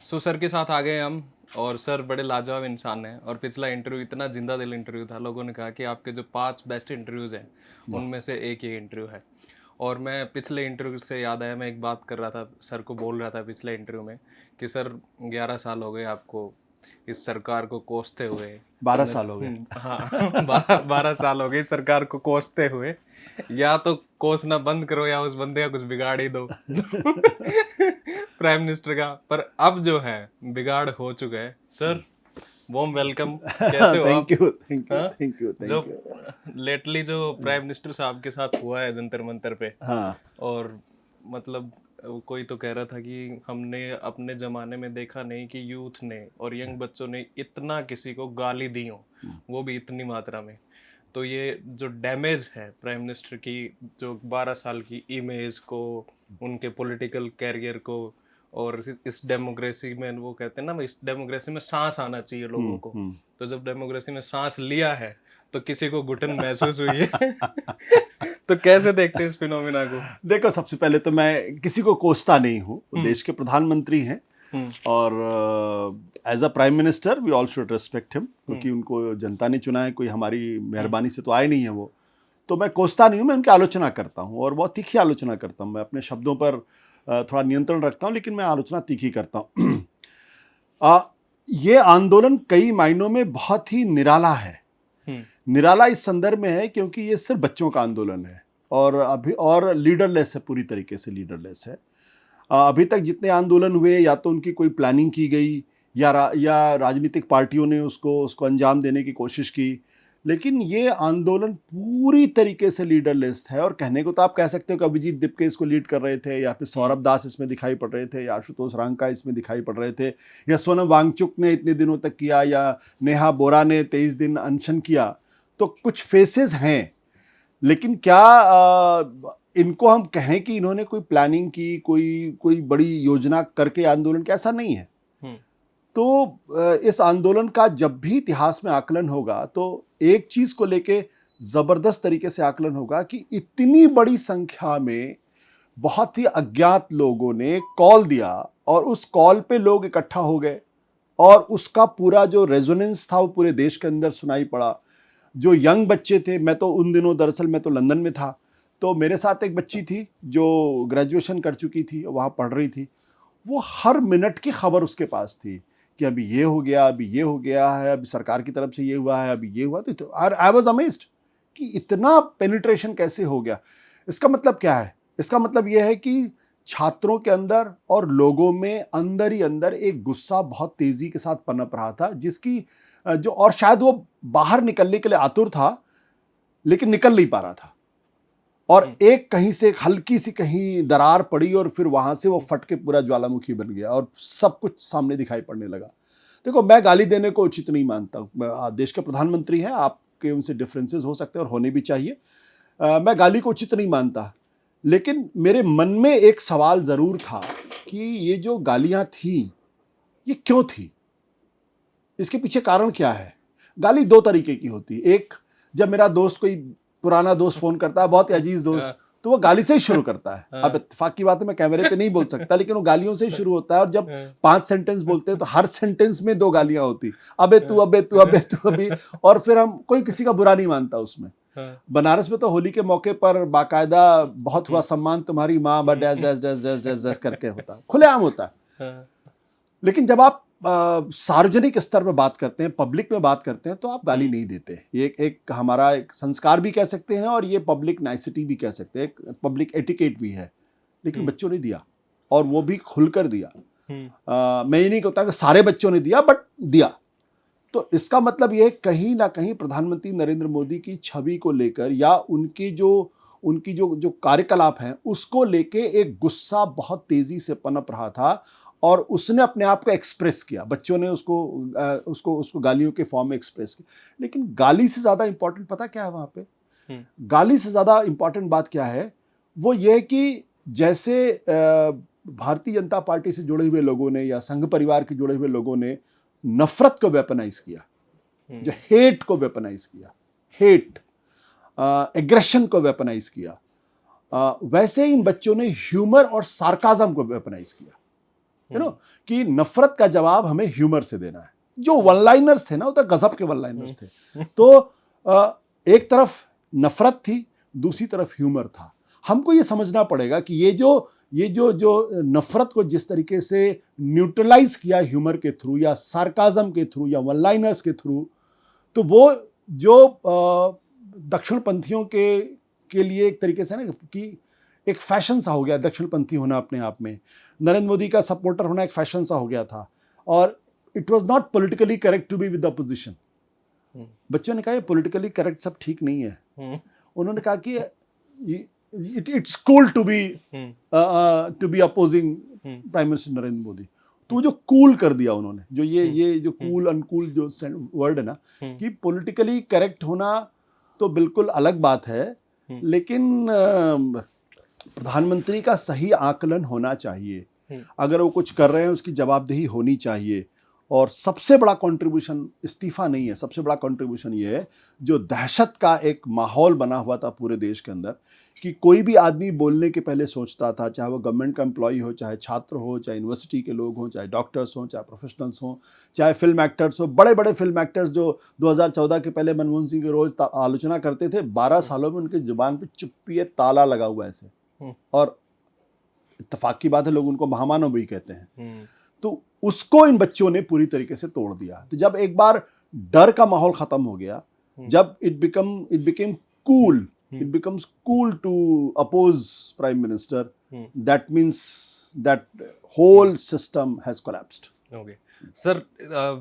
So sir के साथ आ गए हम। और सर बड़े लाजवाब इंसान हैं। और पिछला इंटरव्यू इतना जिंदा दिल इंटरव्यू था, लोगों ने कहा कि आपके जो 5 बेस्ट इंटरव्यूज़ हैं उनमें से एक ये इंटरव्यू है। और मैं पिछले इंटरव्यू से याद आया, मैं एक बात कर रहा था, सर को बोल रहा था पिछले इंटरव्यू में कि सर 11 साल हो गए आपको इस सरकार को कोसते हुए। तो 12 साल हो गए। हाँ 12 साल हो गए इस सरकार को कोसते हुए। या तो कोसना बंद करो या उस बंदे का कुछ बिगाड़ ही दो प्राइम मिनिस्टर का। पर अब जो है बिगाड़ हो चुका है। सर वॉर्म वेलकम, कैसे हो आप? थैंक यू, थैंक यू, हाँ, थैंक यू, जो थैंक यू। लेटली जो प्राइम मिनिस्टर साहब के साथ हुआ है जंतर मंतर पे, हाँ। और मतलब कोई तो कह रहा था कि हमने अपने जमाने में देखा नहीं कि यूथ ने और यंग बच्चों ने इतना किसी को गाली दी हो, वो भी इतनी मात्रा में। तो ये जो डैमेज है प्राइम मिनिस्टर की, जो 12 साल की इमेज को, उनके पॉलिटिकल कैरियर को, और इस डेमोक्रेसी में, वो कहते हैं ना, इस डेमोक्रेसी में सांस आना चाहिए लोगों को। तो जब डेमोक्रेसी में सांस लिया है तो किसी को घुटन महसूस हुई है तो कैसे देखते हैं इस फिनोमिना को? देखो, सबसे पहले तो मैं किसी को कोसता नहीं हूँ। वो देश के प्रधानमंत्री हैं और as a prime minister we all should respect him, क्योंकि उनको जनता ने चुना है, कोई हमारी मेहरबानी से तो आए नहीं है वो। तो मैं कोसता नहीं हूँ, मैं उनकी आलोचना करता हूँ और बहुत तीखी आलोचना करता हूँ। मैं अपने शब्दों पर थोड़ा नियंत्रण रखता हूँ, लेकिन मैं आलोचना तीखी करता हूँ। ये आंदोलन कई मायनों में बहुत ही निराला है। निराला इस संदर्भ में है क्योंकि ये सिर्फ बच्चों का आंदोलन है और अभी और लीडरलेस है, पूरी तरीके से लीडरलेस है। अभी तक जितने आंदोलन हुए, या तो उनकी कोई प्लानिंग की गई या राजनीतिक पार्टियों ने उसको उसको अंजाम देने की कोशिश की, लेकिन ये आंदोलन पूरी तरीके से लीडरलेस है। और कहने को तो आप कह सकते हो कि अभिजीत दिपके इसको लीड कर रहे थे, या फिर सौरभ दास इसमें दिखाई पड़ रहे थे, या आशुतोष रांका इसमें दिखाई पड़ रहे थे, या सोनम वांगचुक ने इतने दिनों तक किया, या नेहा बोरा ने 23 दिन अनशन किया। तो कुछ फेसेस हैं, लेकिन क्या इनको हम कहें कि इन्होंने कोई प्लानिंग की, कोई कोई बड़ी योजना करके आंदोलन किया? ऐसा नहीं है। तो इस आंदोलन का जब भी इतिहास में आकलन होगा तो एक चीज को लेके जबरदस्त तरीके से आकलन होगा कि इतनी बड़ी संख्या में बहुत ही अज्ञात लोगों ने कॉल दिया और उस कॉल पे लोग इकट्ठा हो गए, और उसका पूरा जो रेजोनेंस था वो पूरे देश के अंदर सुनाई पड़ा। जो यंग बच्चे थे, मैं तो उन दिनों दरअसल मैं तो लंदन में था, तो मेरे साथ एक बच्ची थी जो ग्रेजुएशन कर चुकी थी, वहाँ पढ़ रही थी। वो हर मिनट की खबर उसके पास थी कि अभी ये हो गया, अभी ये हो गया है, अभी सरकार की तरफ से ये हुआ है, अभी ये हुआ। तो आई वाज अमेज्ड कि इतना पेनिट्रेशन कैसे हो गया। इसका मतलब क्या है? इसका मतलब यह है कि छात्रों के अंदर और लोगों में अंदर ही अंदर एक गुस्सा बहुत तेजी के साथ पनप रहा था, जिसकी जो, और शायद वो बाहर निकलने के लिए आतुर था लेकिन निकल नहीं पा रहा था। और एक कहीं से एक हल्की सी कहीं दरार पड़ी और फिर वहां से वो फट के पूरा ज्वालामुखी बन गया और सब कुछ सामने दिखाई पड़ने लगा। देखो, मैं गाली देने को उचित नहीं मानता। देश के प्रधानमंत्री हैं, आपके उनसे डिफरेंसेस हो सकते हैं और होने भी चाहिए। मैं गाली को उचित नहीं मानता, लेकिन मेरे मन में एक सवाल जरूर था कि ये जो गालियां थी ये क्यों थी, इसके पीछे कारण क्या है। गाली दो तरीके की होती है। एक, जब मेरा दोस्त, कोई पुराना दोस्त फोन करता है, बहुत ही अजीज दोस्त, तो वो गाली से ही शुरू करता है। अब इत्तेफाक की बात है, मैं कैमरे पे नहीं बोल सकता, लेकिन वो गालियों से ही शुरू होता है। और जब 5 सेंटेंस बोलते हैं तो हर सेंटेंस में 2 गालियां होती, अबे तू, अबे तू, अबे तू, अभी। और फिर हम, कोई किसी का बुरा नहीं मानता उसमें। बनारस में तो होली के मौके पर बाकायदा बहुत हुआ सम्मान तुम्हारी माँ dash dash dash dash dash dash करके होता, खुलेआम होता है। लेकिन जब आप सार्वजनिक स्तर पर बात करते हैं, पब्लिक में बात करते हैं, तो आप गाली नहीं देते। ये एक हमारा एक संस्कार भी कह सकते हैं और ये पब्लिक नाइसिटी भी कह सकते हैं, एक पब्लिक एटिकेट भी है। लेकिन बच्चों ने दिया, और वो भी खुलकर दिया। मैं ये नहीं कहता कि सारे बच्चों ने दिया, बट दिया। तो इसका मतलब यह कहीं ना कहीं प्रधानमंत्री नरेंद्र मोदी की छवि को लेकर, या उनकी जो जो कार्यकलाप हैं उसको लेके एक गुस्सा बहुत तेजी से पनप रहा था, और उसने अपने आप को एक्सप्रेस किया। बच्चों ने उसको गालियों के फॉर्म में एक्सप्रेस किया। लेकिन गाली से ज्यादा इंपॉर्टेंट पता क्या है वहां पे? गाली से ज्यादा इंपॉर्टेंट बात क्या है? वो ये है कि जैसे भारतीय जनता पार्टी से जुड़े हुए लोगों ने या संघ परिवार के जुड़े हुए लोगों ने नफरत को वेपनाइज किया, जो हेट को वेपनाइज किया, हेट एग्रेशन को वेपनाइज किया, वैसे इन बच्चों ने ह्यूमर और सार्काज्म को वेपनाइज किया। यू नो, कि नफरत का जवाब हमें ह्यूमर से देना है। जो वन लाइनर्स थे ना, वो तो गजब के वन लाइनर्स थे। तो एक तरफ नफरत थी, दूसरी तरफ ह्यूमर था। हमको ये समझना पड़ेगा कि ये जो नफरत को जिस तरीके से न्यूट्रलाइज किया ह्यूमर के थ्रू या सार्काज्म के थ्रू या वन लाइनर्स के थ्रू, तो वो जो दक्षिणपंथियों के लिए एक तरीके से ना कि एक फैशन सा हो गया दक्षिणपंथी होना अपने आप में। नरेंद्र मोदी का सपोर्टर होना एक फैशन सा हो गया था, और it was not politically correct to be with the opposition. बच्चों ने कहा ये पॉलिटिकली करेक्ट सब ठीक नहीं है। उन्होंने कहा कि it's cool to be opposing prime minister Narendra Modi. तो जो कूल कर दिया उन्होंने, जो ये जो कूल अनकूल जो वर्ड है ना, कि पॉलिटिकली करेक्ट होना तो बिल्कुल अलग बात है, लेकिन प्रधानमंत्री का सही आकलन होना चाहिए। अगर वो कुछ कर रहे हैं उसकी जवाबदेही होनी चाहिए। और सबसे बड़ा कंट्रीब्यूशन इस्तीफा नहीं है, सबसे बड़ा कंट्रीब्यूशन ये है जो दहशत का एक माहौल बना हुआ था पूरे देश के अंदर, कि कोई भी आदमी बोलने के पहले सोचता था, चाहे वो गवर्नमेंट का एम्प्लॉय हो, चाहे छात्र हो, चाहे यूनिवर्सिटी के लोग हों, चाहे डॉक्टर्स हों, चाहे प्रोफेशनल्स हों, चाहे फिल्म एक्टर्स हो। बड़े बड़े फिल्म एक्टर्स जो 2014 के पहले मनमोहन सिंह की रोज आलोचना करते थे, 12 सालों में उनकी जुबान पर चुप्पी ताला लगा हुआ ऐसे, और इत्तेफाक की बात है लोग उनको महामानव भी कहते हैं। तो उसको इन बच्चों ने पूरी तरीके से तोड़ दिया। तो जब एक बार डर का माहौल खत्म हो गया, जब it became cool, it becomes cool to oppose prime minister, that means that whole system has collapsed. Okay. Sir,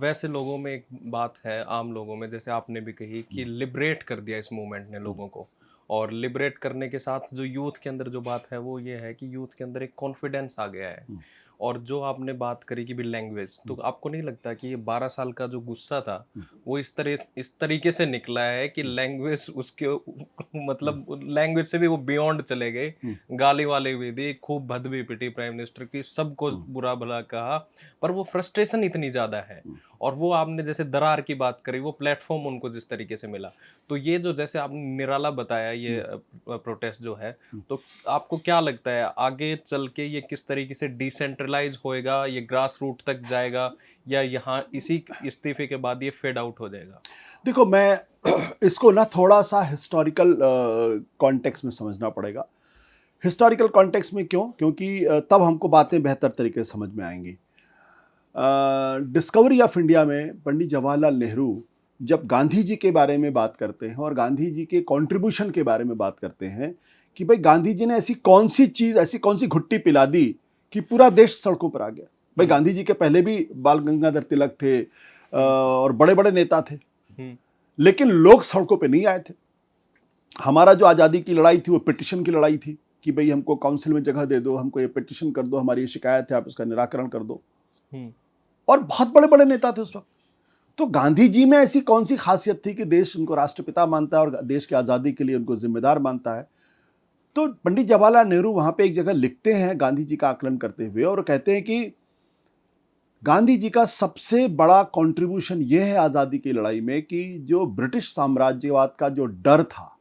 वैसे लोगों में एक बात है, आम लोगों में, जैसे आपने भी कही कि लिबरेट कर दिया इस मूवमेंट ने लोगों को, और लिबरेट करने के साथ जो यूथ के अंदर जो बात है वो ये है कि यूथ के अंदर एक कॉन्फिडेंस आ गया है। और जो आपने बात करी कि भी लैंग्वेज, तो आपको नहीं लगता कि ये 12 साल का जो गुस्सा था वो इस तरीके से निकला है कि लैंग्वेज उसके मतलब लैंग्वेज से भी वो बियॉन्ड चले गए, गाली वाली भी दी, खूब भद भी पिटी प्राइम मिनिस्टर की, सबको बुरा भला कहा, पर वो फ्रस्ट्रेशन इतनी ज्यादा है। और वो आपने जैसे दरार की बात करी, वो प्लेटफॉर्म उनको जिस तरीके से मिला, तो ये जो जैसे आपने निराला बताया ये प्रोटेस्ट जो है, तो आपको क्या लगता है आगे चल के ये किस तरीके से डिसेंट्रलाइज होएगा, ये ग्रास रूट तक जाएगा, या यहाँ इसी इस्तीफे के बाद ये फेड आउट हो जाएगा? देखो, मैं इसको ना थोड़ा सा हिस्टोरिकल कॉन्टेक्स्ट में समझना पड़ेगा। हिस्टोरिकल कॉन्टेक्स्ट में क्यों? क्योंकि तब हमको बातें बेहतर तरीके से समझ में आएंगी। डिस्कवरी ऑफ इंडिया में पंडित जवाहरलाल नेहरू जब गांधी जी के बारे में बात करते हैं और गांधी जी के कंट्रीब्यूशन के बारे में बात करते हैं कि भाई गांधी जी ने ऐसी कौन सी चीज़, ऐसी कौन सी घुट्टी पिला दी कि पूरा देश सड़कों पर आ गया। भाई गांधी जी के पहले भी बाल गंगाधर तिलक थे और बड़े बड़े नेता थे, लेकिन लोग सड़कों पे नहीं आए थे। हमारा जो आज़ादी की लड़ाई थी वो पिटिशन की लड़ाई थी कि भाई हमको काउंसिल में जगह दे दो, हमको ये पिटिशन कर दो, हमारी ये शिकायत है, आप उसका निराकरण कर दो। और बहुत बड़े बड़े नेता थे उस वक्त। तो गांधी जी में ऐसी कौन सी खासियत थी कि देश उनको राष्ट्रपिता मानता है और देश की आज़ादी के लिए उनको जिम्मेदार मानता है? तो पंडित जवाहरलाल नेहरू वहां पे एक जगह लिखते हैं गांधी जी का आकलन करते हुए, और कहते हैं कि गांधी जी का सबसे बड़ा कंट्रीब्यूशन यह है आज़ादी की लड़ाई में कि जो ब्रिटिश साम्राज्यवाद का जो डर था,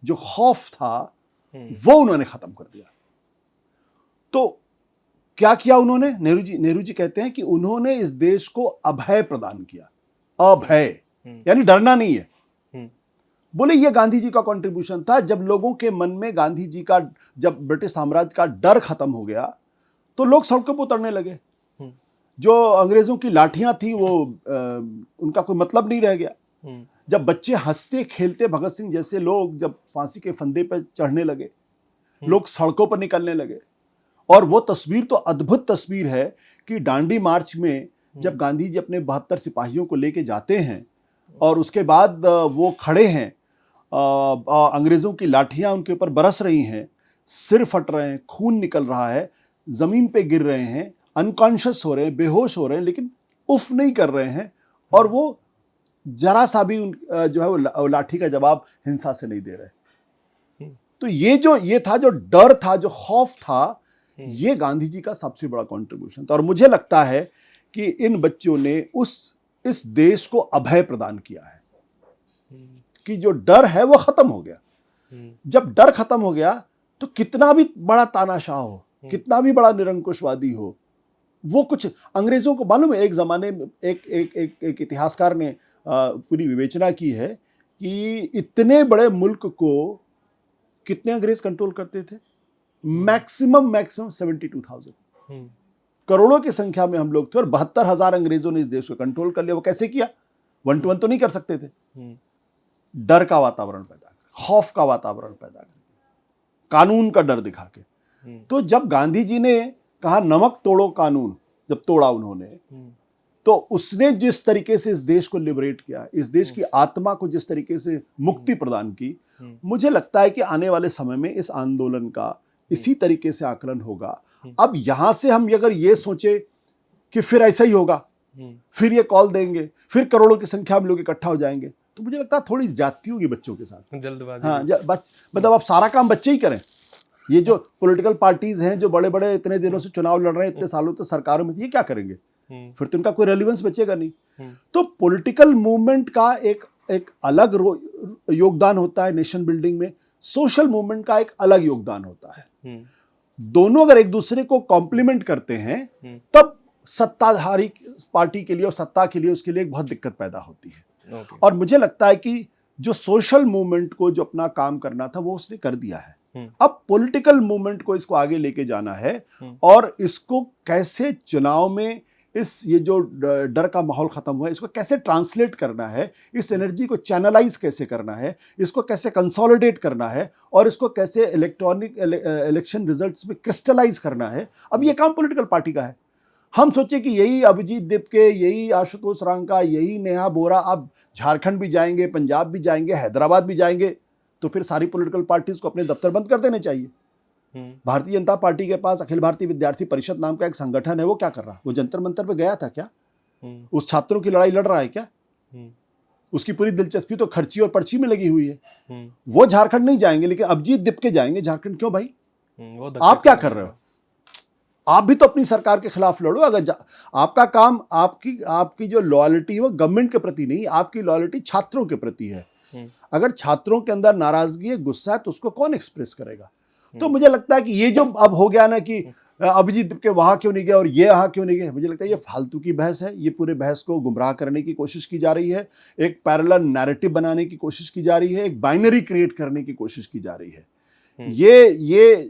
जो खौफ था, वो उन्होंने खत्म कर दिया। तो क्या किया उन्होंने? नेहरू जी कहते हैं कि उन्होंने इस देश को अभय प्रदान किया। अभय यानी डरना नहीं है। बोले ये गांधी जी का कंट्रीब्यूशन था। जब लोगों के मन में गांधी जी का, जब ब्रिटिश साम्राज्य का डर खत्म हो गया तो लोग सड़कों पर उतरने लगे। जो अंग्रेजों की लाठियां थी वो उनका कोई मतलब नहीं रह गया। जब बच्चे हंसते खेलते भगत सिंह जैसे लोग जब फांसी के फंदे पर चढ़ने लगे, लोग सड़कों पर निकलने लगे। और वो तस्वीर तो अद्भुत तस्वीर है कि डांडी मार्च में जब गांधी जी अपने 72 सिपाहियों को लेके जाते हैं और उसके बाद वो खड़े हैं, अंग्रेज़ों की लाठियां उनके ऊपर बरस रही हैं, सिर फट रहे हैं, खून निकल रहा है, ज़मीन पे गिर रहे हैं, अनकॉन्शियस हो रहे हैं, बेहोश हो रहे हैं, लेकिन उफ नहीं कर रहे हैं। और वो जरा सा भी जो है वो लाठी का जवाब हिंसा से नहीं दे रहे। तो ये था, जो डर था, जो खौफ था, ये गांधी जी का सबसे बड़ा कंट्रीब्यूशन था। और मुझे लगता है कि इन बच्चों ने इस देश को अभय प्रदान किया है कि जो डर है वो खत्म हो गया। जब डर खत्म हो गया तो कितना भी बड़ा तानाशाह हो, कितना भी बड़ा निरंकुशवादी हो, वो कुछ अंग्रेजों को मालूम है, एक जमाने में एक इतिहासकार ने पूरी विवेचना की है कि इतने बड़े मुल्क को कितने अंग्रेज कंट्रोल करते थे? मैक्सिमम 72,000 करोड़ों की संख्या में हम लोग थे और 72,000 अंग्रेजों ने इस देश को कंट्रोल कर लिया। वो कैसे किया? 1 to 1 तो नहीं कर सकते थे। डर का वातावरण पैदा कर, खौफ का वातावरण पैदा कर, कानून का डर दिखा के। तो जब गांधी जी ने कहा नमक तोड़ो कानून, जब तोड़ा उन्होंने, तो उसने जिस तरीके से इस देश को लिबरेट किया, इस देश की आत्मा को जिस तरीके से मुक्ति प्रदान की, मुझे लगता है कि आने वाले समय में इस आंदोलन का इसी तरीके से आकलन होगा। अब यहां से हम अगर ये सोचे कि फिर ऐसा ही होगा, फिर ये कॉल देंगे, फिर करोड़ों की संख्या में लोग इकट्ठा हो जाएंगे, तो मुझे लगता है थोड़ी जाती होगी बच्चों के साथ, जल्दबाजी। हाँ, मतलब अब सारा काम बच्चे ही करें। ये जो पॉलिटिकल पार्टीज हैं, जो बड़े बड़े इतने दिनों से चुनाव लड़ रहे हैं, इतने सालों तक सरकारों में, ये क्या करेंगे? फिर तो इनका कोई रेलिवेंस बचेगा नहीं। तो पॉलिटिकल मूवमेंट का एक अलग योगदान होता है नेशन बिल्डिंग में, सोशल मूवमेंट का एक अलग योगदान होता है। दोनों अगर एक दूसरे को कॉम्प्लीमेंट करते हैं, तब सत्ताधारी पार्टी के लिए और सत्ता के लिए उसके लिए एक बहुत दिक्कत पैदा होती है। और मुझे लगता है कि जो सोशल मूवमेंट को जो अपना काम करना था वो उसने कर दिया है। अब पॉलिटिकल मूवमेंट को इसको आगे लेके जाना है और इसको कैसे चुनाव में ये जो डर का माहौल खत्म हुआ है, इसको कैसे ट्रांसलेट करना है, इस एनर्जी को चैनलाइज कैसे करना है, इसको कैसे कंसोलिडेट करना है और इसको कैसे इलेक्ट्रॉनिक इलेक्शन रिजल्ट्स में क्रिस्टलाइज करना है, अब ये काम पॉलिटिकल पार्टी का है। हम सोचे कि यही अभिजीत दिपके, यही आशुतोष रांका, यही नेहा बोरा अब झारखंड भी जाएंगे, पंजाब भी जाएंगे, हैदराबाद भी जाएंगे, तो फिर सारी पॉलिटिकल पार्टीज को अपने दफ्तर बंद कर देने चाहिए। भारतीय जनता पार्टी के पास अखिल भारतीय विद्यार्थी परिषद नाम का एक संगठन है, वो क्या कर रहा? वो जंतर मंतर पे गया था क्या? उस छात्रों की लड़ाई लड़ रहा है क्या? उसकी पूरी दिलचस्पी तो खर्ची और पर्ची में लगी हुई है। वो झारखंड नहीं जाएंगे, लेकिन अभिजीत दिपके जाएंगे झारखंड। क्यों भाई? आप क्या कर रहे हो? आप भी तो अपनी सरकार के खिलाफ लड़ो। अगर आपका काम, आपकी जो लॉयल्टी है वो गवर्नमेंट के प्रति नहीं, आपकी लॉयल्टी छात्रों के प्रति है। अगर छात्रों के अंदर नाराजगी है, गुस्सा है, तो उसको कौन एक्सप्रेस करेगा? तो मुझे लगता है कि ये जो अब हो गया ना कि अभिजीत के वहां क्यों नहीं गया और ये यहाँ क्यों नहीं गया, मुझे लगता है ये फालतू की बहस है। ये पूरे बहस को गुमराह करने की कोशिश की जा रही है, एक पैरेलल नैरेटिव बनाने की कोशिश की जा रही है, एक बाइनरी क्रिएट करने की कोशिश की जा रही है। ये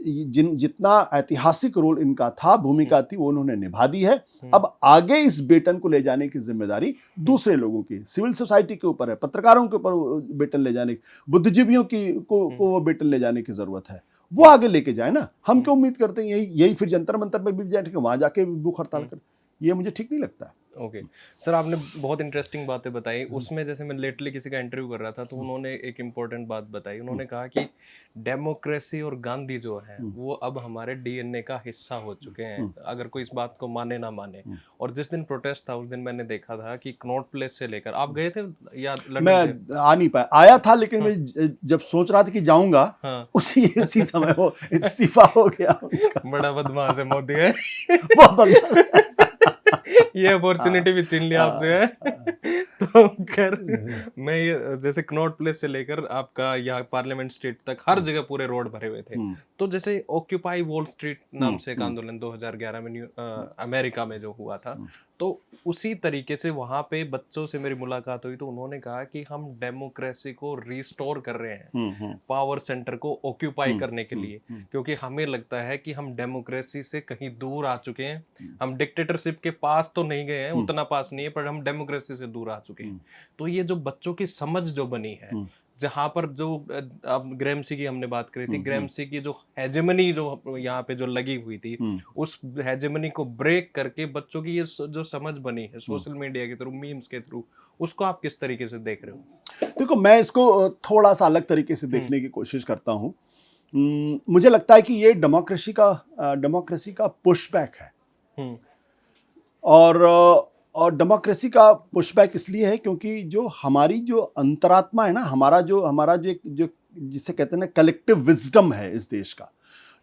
जितना ऐतिहासिक रोल इनका था, भूमिका थी, वो उन्होंने निभा दी है। अब आगे इस बेटन को ले जाने की जिम्मेदारी दूसरे लोगों की, सिविल सोसाइटी के ऊपर है, पत्रकारों के ऊपर बेटन ले जाने की, बुद्धिजीवियों को वो बेटन ले जाने की जरूरत है। वो आगे लेके जाए ना। हम क्यों उम्मीद करते हैं यही फिर जंतर मंतर पे भी जाए, वहां जाके भूख हड़ताल कर? ये मुझे ठीक नहीं लगता। ओके सर, आपने बहुत इंटरेस्टिंग बातें बताई। उसमें जैसे मैं लेटली किसी का इंटरव्यू कर रहा था, तो उन्होंने एक इम्पोर्टेंट बात बताई। उन्होंने कहा कि डेमोक्रेसी और गांधी जो है वो अब हमारे डीएनए का हिस्सा हो चुके हैं, अगर कोई इस बात को माने ना माने। और जिस दिन प्रोटेस्ट था उस दिन मैंने देखा था कि कनॉट प्लेस से लेकर, आप गए थे या मैं आ नहीं पाया, आया था, लेकिन मैं जब सोच रहा था कि जाऊंगा, उसी समय वो इस्तीफा हो गया। बड़ा बदमाश है मोदी है। बहुत बदमाश। ये अपॉर्चुनिटी भी छीन लिया आपसे है। तो खैर, मैं ये जैसे कनॉट प्लेस से लेकर आपका यहाँ पार्लियामेंट स्ट्रीट तक हर जगह पूरे रोड भरे हुए थे। तो जैसे ऑक्यूपाई वॉल स्ट्रीट नाम से एक आंदोलन 2011 में अमेरिका में जो हुआ था, तो उसी तरीके से वहां पे बच्चों से मेरी मुलाकात हुई, तो उन्होंने कहा कि हम डेमोक्रेसी को रिस्टोर कर रहे हैं पावर सेंटर को ऑक्यूपाई करने के लिए, क्योंकि हमें लगता है कि हम डेमोक्रेसी से कहीं दूर आ चुके हैं। हम डिक्टेटरशिप के पास तो नहीं गए हैं, उतना पास नहीं है, पर हम डेमोक्रेसी से दूर आ चुके हैं। तो ये जो बच्चों की समझ जो बनी है, जहां पर जो अब ग्रैमसी की हमने बात करी थी, ग्रैमसी की जो हेजेमनी जो यहाँ पे जो लगी हुई थी, उस हेजेमनी को ब्रेक करके बच्चों की ये जो समझ बनी है सोशल मीडिया के थ्रू, मीम्स के थ्रू, उसको आप किस तरीके से देख रहे हो? देखो, मैं इसको थोड़ा सा अलग तरीके से देखने की कोशिश करता हूँ। मुझे लगता है कि ये डेमोक्रेसी का पुशबैक है। और डेमोक्रेसी का पुशबैक इसलिए है क्योंकि जो हमारी जो अंतरात्मा है ना, हमारा जो जिसे कहते हैं ना कलेक्टिव विजडम है इस देश का,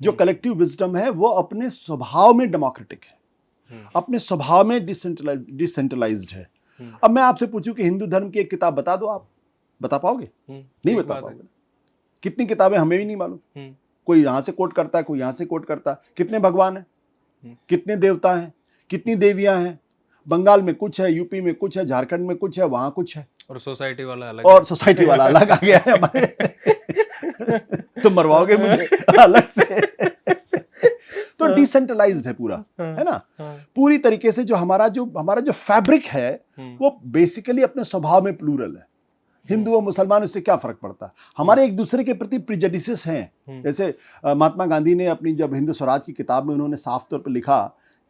जो कलेक्टिव विजडम है वो अपने स्वभाव में डेमोक्रेटिक है, अपने स्वभाव में डिसेंट्रलाइज्ड है। अब मैं आपसे पूछूं कि हिंदू धर्म की एक किताब बता दो, आप बता पाओगे? नहीं बता पाओगे। कितनी किताबें हमें भी नहीं मालूम। कोई यहाँ से कोट करता है, कोई यहाँ से कोट करता है। कितने भगवान हैं, कितने देवता हैं, कितनी देवियां हैं, बंगाल में कुछ है, यूपी में कुछ है, झारखंड में कुछ है, वहां कुछ है, और सोसाइटी वाला अलग और सोसाइटी वाला अलग आ गया है हमारे। तो मरवाओगे मुझे अलग से। तो डिसेंट्रलाइज्ड है पूरा, है ना। पूरी तरीके से जो हमारा जो फैब्रिक है वो बेसिकली अपने स्वभाव में प्लूरल है। हिंदू और मुसलमान, उससे क्या फर्क पड़ता है। हमारे एक दूसरे के प्रति प्रिजडिसेस हैं। जैसे महात्मा गांधी ने अपनी जब हिंद स्वराज की किताब में उन्होंने साफ तौर पर लिखा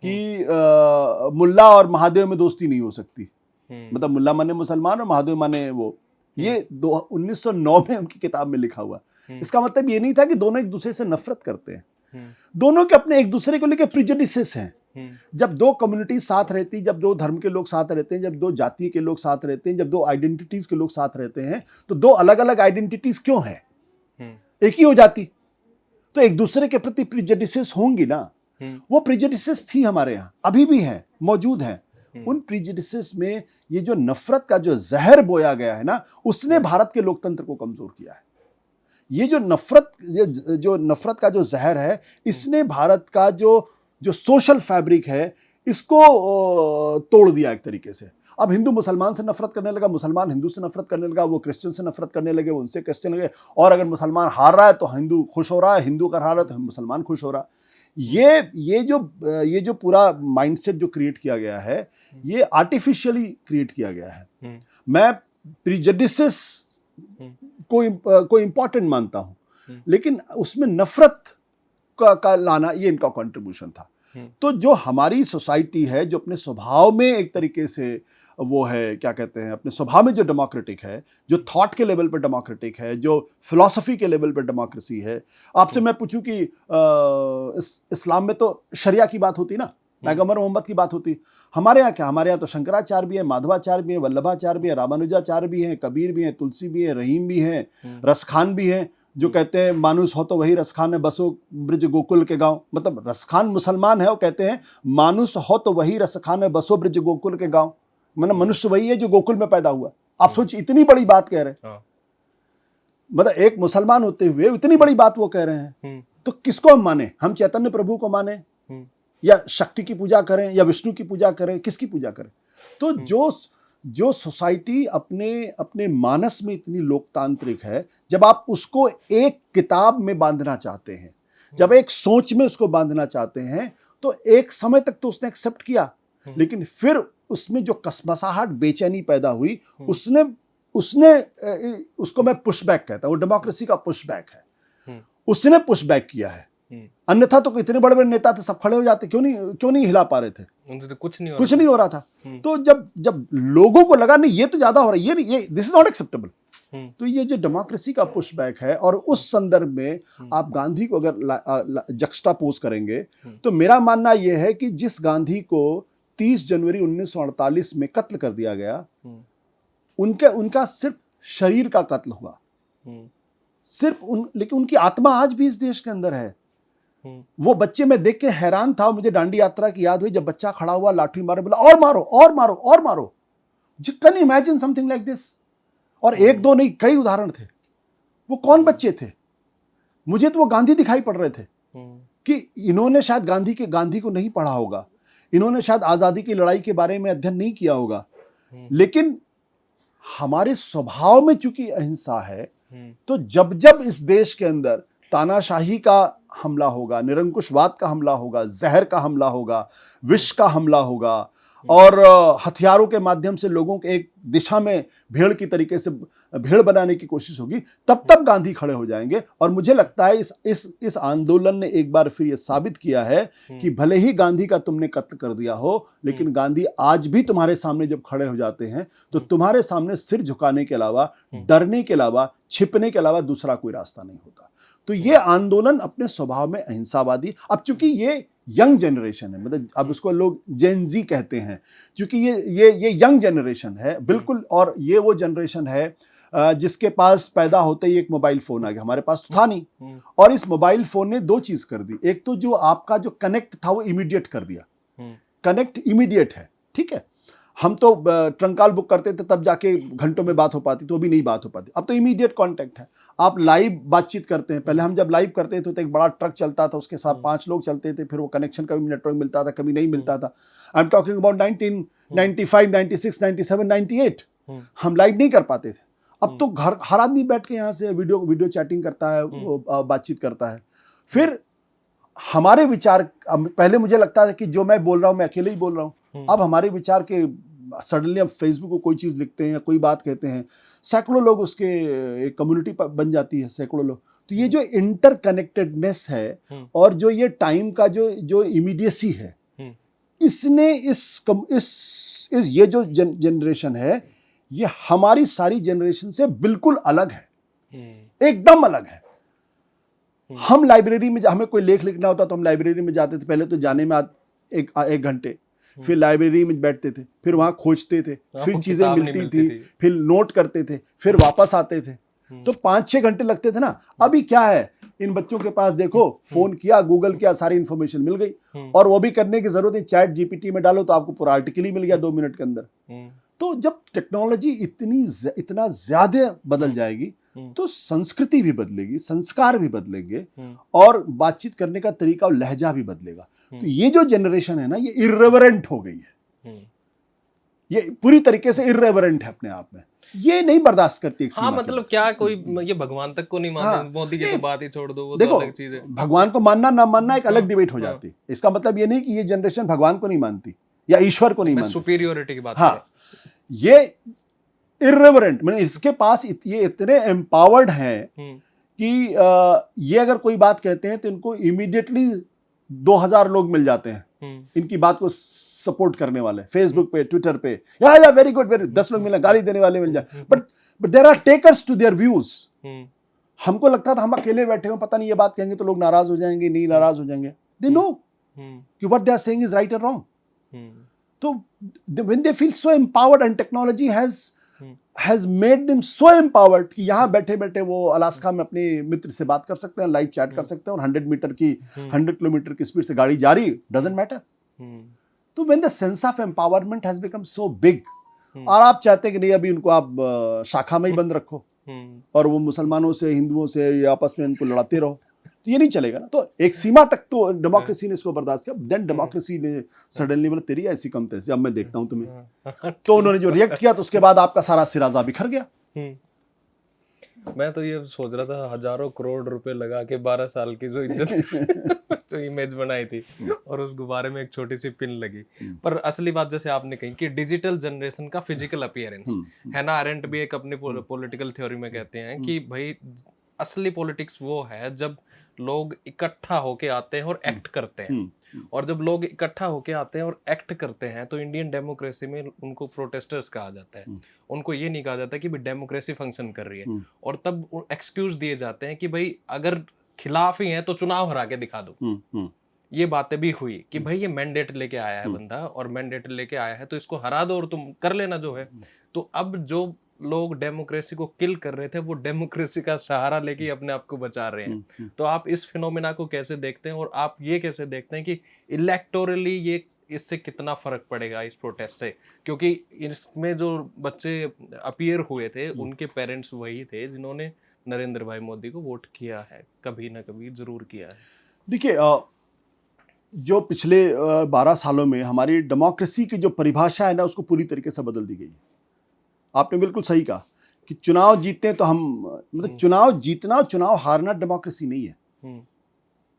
कि मुल्ला और महादेव में दोस्ती नहीं हो सकती। मतलब मुल्ला माने मुसलमान और महादेव माने वो, ये 1909 में उनकी किताब में लिखा हुआ। इसका मतलब ये नहीं था कि दोनों एक दूसरे से नफरत करते हैं, दोनों के अपने एक दूसरे को लेकर प्रिजडिसेस हैं। जब दो कम्युनिटी साथ रहती, जब दो धर्म के लोग साथ रहते हैं, जब दो जाति के लोग साथ रहते हैं, जब दो आइडेंटिटीज के लोग साथ रहते हैं, तो दो अलग अलग आइडेंटिटीज क्यों हैं, एक ही हो जाती। तो एक दूसरे के प्रति प्रिजडिसेस होंगी ना। वो प्रिजडिसेस थी हमारे यहाँ, अभी भी हैं, मौजूद हैं। उन प्रिजडिसेस में ये जो नफरत का जो जहर बोया गया है ना, उसने भारत के लोकतंत्र को कमजोर किया है। ये जो नफरत का जो जहर है, इसने भारत का जो सोशल फैब्रिक है इसको तोड़ दिया एक तरीके से। अब हिंदू मुसलमान से नफरत करने लगा, मुसलमान हिंदू से नफरत करने लगा, वो क्रिश्चियन से नफरत करने लगे, वो उनसे क्रिश्चियन लगे। और अगर मुसलमान हार रहा है तो हिंदू खुश हो रहा है, हिंदू अगर हार रहा है तो मुसलमान खुश हो रहा है। ये जो पूरा माइंडसेट जो क्रिएट किया गया है, ये आर्टिफिशियली क्रिएट किया गया है। मैं प्रिजडिसेस को इंपॉर्टेंट मानता हूं, लेकिन उसमें नफरत का लाना ये इनका कंट्रीब्यूशन था। तो जो हमारी सोसाइटी है, जो अपने स्वभाव में एक तरीके से वो है, क्या कहते हैं, अपने स्वभाव में जो डेमोक्रेटिक है, जो थॉट के लेवल पर डेमोक्रेटिक है, जो फिलॉसफी के लेवल पर डेमोक्रेसी है। आपसे मैं पूछूं कि इस्लाम में तो शरिया की बात होती ना, पैगंबर मोहम्मद की बात होती। हमारे यहाँ क्या, हमारे यहाँ तो शंकराचार्य भी हैं, माधवाचार्य भी हैं, वल्लभाचार्य भी हैं, रामानुजाचार्य भी हैं, कबीर भी हैं, तुलसी भी हैं, रहीम भी हैं, रसखान भी हैं, जो कहते हैं मानुस हो तो वही रसखान है, बसो ब्रज गोकुल के गांव। मतलब रसखान मुसलमान है, वो कहते हैं मानुस हो तो वही रसखान है, बसो ब्रज गोकुल के गांव। मतलब मनुष्य वही है जो गोकुल में पैदा हुआ। आप सोचिए, इतनी बड़ी बात कह रहे हैं। मतलब एक मुसलमान होते हुए इतनी बड़ी बात वो कह रहे हैं, तो किसको हम माने? हम चैतन्य प्रभु को माने, या शक्ति की पूजा करें, या विष्णु की पूजा करें, किसकी पूजा करें? तो जो सोसाइटी अपने मानस में इतनी लोकतांत्रिक है, जब आप उसको एक किताब में बांधना चाहते हैं, जब एक सोच में उसको बांधना चाहते हैं, तो एक समय तक तो उसने एक्सेप्ट किया, लेकिन फिर उसमें जो कसमसाहट, बेचैनी पैदा हुई, उसने उसको मैं पुशबैक कहता हूँ, वो डेमोक्रेसी का पुशबैक है। उसने पुशबैक किया है। अन्यथा तो इतने बड़े बड़े नेता थे, सब खड़े हो जाते, क्यों नहीं हिला पा रहे थे? उनसे तो कुछ नहीं हो रहा था। तो जब लोगों को लगा नहीं ये तो ज्यादा हो रहा है, ये दिस इज नॉट एक्सेप्टेबल, तो ये जो डेमोक्रेसी का पुशबैक है, और उस संदर्भ में आप गांधी को अगर जक्स्टापोज करेंगे, तो मेरा मानना यह है कि जिस गांधी को 30 जनवरी 1948 में कत्ल कर दिया गया, उनका सिर्फ शरीर का कत्ल हुआ, लेकिन उनकी आत्मा आज भी इस देश के अंदर है। वो बच्चे मैं देख के हैरान था, मुझे दांडी यात्रा की याद हुई, जब बच्चा खड़ा हुआ, लाठी मारे, बोला और मारो और मारो और मारो। Can you imagine something like this? और एक दो नहीं, कई उदाहरण थे। वो कौन बच्चे थे? मुझे तो वो गांधी दिखाई पड़ रहे थे कि इन्होंने शायद गांधी को नहीं पढ़ा होगा, इन्होंने शायद आजादी की लड़ाई के बारे में अध्ययन नहीं किया होगा, लेकिन हमारे स्वभाव में चूंकि अहिंसा है, तो जब इस देश के अंदर तानाशाही का हमला होगा, निरंकुशवाद का हमला होगा, जहर का हमला होगा, विष का हमला होगा, और हथियारों के माध्यम से लोगों के एक दिशा में भेड़ की तरीके से भेड़ बनाने की कोशिश होगी, तब गांधी खड़े हो जाएंगे। और मुझे लगता है इस आंदोलन ने एक बार फिर यह साबित किया है कि भले ही गांधी का तुमने कत्ल कर दिया हो, लेकिन गांधी आज भी तुम्हारे सामने जब खड़े हो जाते हैं, तो तुम्हारे सामने सिर झुकाने के अलावा, डरने के अलावा, छिपने के अलावा दूसरा कोई रास्ता नहीं होता। तो ये आंदोलन अपने स्वभाव में अहिंसावादी, अब चूंकि ये यंग जनरेशन है, मतलब अब उसको लोग जेन जी कहते हैं, क्योंकि ये यंग जनरेशन है बिल्कुल, और ये वो जनरेशन है जिसके पास पैदा होते ही एक मोबाइल फोन आ गया। हमारे पास तो था नहीं, और इस मोबाइल फोन ने दो चीज कर दी। एक तो जो आपका जो कनेक्ट था वो इमीडिएट कर दिया, कनेक्ट इमीडिएट है, ठीक है। हम तो ट्रंकाल बुक करते थे तब जाके घंटों में बात हो पाती, तो अभी नहीं बात हो पाती। अब तो इमीडिएट कांटेक्ट है, आप लाइव बातचीत करते हैं। पहले हम जब लाइव करते थे तो एक बड़ा ट्रक चलता था, उसके साथ 5 लोग चलते थे, फिर वो कनेक्शन कभी नेटवर्क मिलता था, कभी नहीं मिलता था। आई एम टॉकिंग अबाउट 1995, 96, 97, 98 हम लाइव नहीं कर पाते थे। अब तो घर हर आदमी बैठ के यहाँ से वीडियो चैटिंग करता है, वो बातचीत करता है। फिर हमारे विचार, पहले मुझे लगता था कि जो मैं बोल रहा हूँ मैं अकेले ही बोल रहा हूँ, अब हमारे विचार के सडनली हम फेसबुक को कोई चीज़ लिखते हैं या कोई बात कहते हैं, सैकड़ों लोग उसके एक कम्युनिटी बन जाती है, सैकड़ों लोग। तो ये जो इंटरकनेक्टेडनेस है और जो ये टाइम का जो इमीडिएसी है, इसने इस ये जो जनरेशन है, ये हमारी सारी जनरेशन से बिल्कुल अलग है, एकदम अलग है। हम लाइब्रेरी में, हमें कोई लेख लिखना होता तो हम लाइब्रेरी में जाते थे, पहले तो जाने में एक घंटे, फिर लाइब्रेरी में बैठते थे, फिर वहां खोजते थे, फिर चीजें मिलती थी, फिर नोट करते थे, फिर वापस आते थे, तो 5-6 घंटे लगते थे ना। अभी क्या है, इन बच्चों के पास देखो, फोन किया, गूगल किया, सारी इंफॉर्मेशन मिल गई, और वो भी करने की जरूरत है, चैट जीपीटी में डालो तो आपको पूरा आर्टिकल ही मिल गया 2 मिनट के अंदर। तो जब टेक्नोलॉजी इतना ज्यादा बदल जाएगी तो संस्कृति भी बदलेगी, संस्कार भी बदलेंगे, और बातचीत करने का तरीका और लहजा भी बदलेगा। तो ये जो जनरेशन है ना, ये इर्रेवरेंट हो गई है, ये पूरी तरीके से इर्रेवरेंट है अपने आप में, ये नहीं बर्दाश्त करती। हाँ, मतलब क्या कोई ये भगवान तक को नहीं मानते? हाँ, मोदी की तो बात ही छोड़ दो, वो देखो, तो अलग चीज है। भगवान को मानना ना मानना एक अलग डिबेट हो जाती है। इसका मतलब ये नहीं कि ये जनरेशन भगवान को नहीं मानती या ईश्वर को नहीं मानती, सुपीरियोरिटी की बात। हाँ, ये इर्रेवरेंट, मतलब इसके पास ये इतने एम्पावर्ड हैं कि ये अगर कोई बात कहते हैं तो इनको इमीडिएटली 2000 लोग मिल जाते हैं इनकी बात को सपोर्ट करने वाले, फेसबुक पे, ट्विटर पे, या वेरी गुड, वेरी 10 लोग मिले, गाली देने वाले मिल जाए, but there are takers to their views. हमको लगता था हम अकेले बैठे हो, पता नहीं ये बात कहेंगे तो लोग नाराज हो जाएंगे, नहीं नाराज हो जाएंगे, दे नो कि what they are saying is right और रॉन्ग। तो when they feel so empowered and technology has made them so empowered कि यहाँ बैठे बैठे वो अलास्का में अपने मित्र से बात कर सकते हैं, लाइव चैट कर सकते हैं, और 100 किलोमीटर की स्पीड से गाड़ी जा रही, डजंट मैटर। तो when the sense of empowerment has become so big, और आप चाहते हैं कि नहीं अभी उनको आप शाखा में ही बंद रखो और वो मुसलमानों से, हिंदुओं से या आपस में उनको लड़ाते रहो, तो ये नहीं चलेगा ना। तो एक सीमा तक तो डेमोक्रेसी ने इसको बर्दाश्त किया, देन डेमोक्रेसी ने सडनली बोला तेरी ऐसी कम तैसी, अब मैं देखता हूं तुम्हें। तो उन्होंने जो रिएक्ट किया तो उसके बाद आपका सारा सिराजा बिखर गया। मैं तो ये सोच रहा था, हजारों करोड़ रुपए लगा के 12 साल की जो इज्जत जो इमेज बनाई थी और उस गुब्बारे में एक छोटी सी पिन लगी, पर असली बात जैसे आपने कही कि डिजिटल जनरेशन का फिजिकल अपीयरेंस है ना। अरेंट भी एक अपनी पॉलिटिकल थ्योरी में कहते हैं कि भाई असली पॉलिटिक्स वो है जब लोग इकट्ठा होके आते हैं और एक्ट करते हैं, और जब लोग इकट्ठा होके आते हैं और एक्ट करते हैं तो इंडियन डेमोक्रेसी में उनको प्रोटेस्टर्स कहा जाता है। उनको ये नहीं कहा जाता कि भाई डेमोक्रेसी फंक्शन कर रही है, और तब एक्सक्यूज दिए जाते हैं कि भाई अगर खिलाफ ही है तो चुनाव हरा के दिखा दो। ये बातें भी हुई कि भाई ये मैंडेट लेके आया है बंदा, और मैंडेट लेके आया है तो इसको हरा दो और तुम कर लेना जो है। तो अब जो लोग डेमोक्रेसी को किल कर रहे थे वो डेमोक्रेसी का सहारा लेके अपने आप को बचा रहे हैं। तो आप इस फिनोमेना को कैसे देखते हैं, और आप ये कैसे देखते हैं कि इलेक्टोरली ये इससे कितना फर्क पड़ेगा इस प्रोटेस्ट से? क्योंकि इसमें जो बच्चे अपीयर हुए थे उनके पेरेंट्स वही थे जिन्होंने नरेंद्र भाई मोदी को वोट किया है, कभी ना कभी जरूर किया है। देखिए, जो पिछले 12 सालों में हमारी डेमोक्रेसी की जो परिभाषा है ना, उसको पूरी तरीके से बदल दी गई है। आपने बिल्कुल सही कहा कि चुनाव जीतते हैं तो हम, मतलब चुनाव जीतना और चुनाव हारना डेमोक्रेसी नहीं है।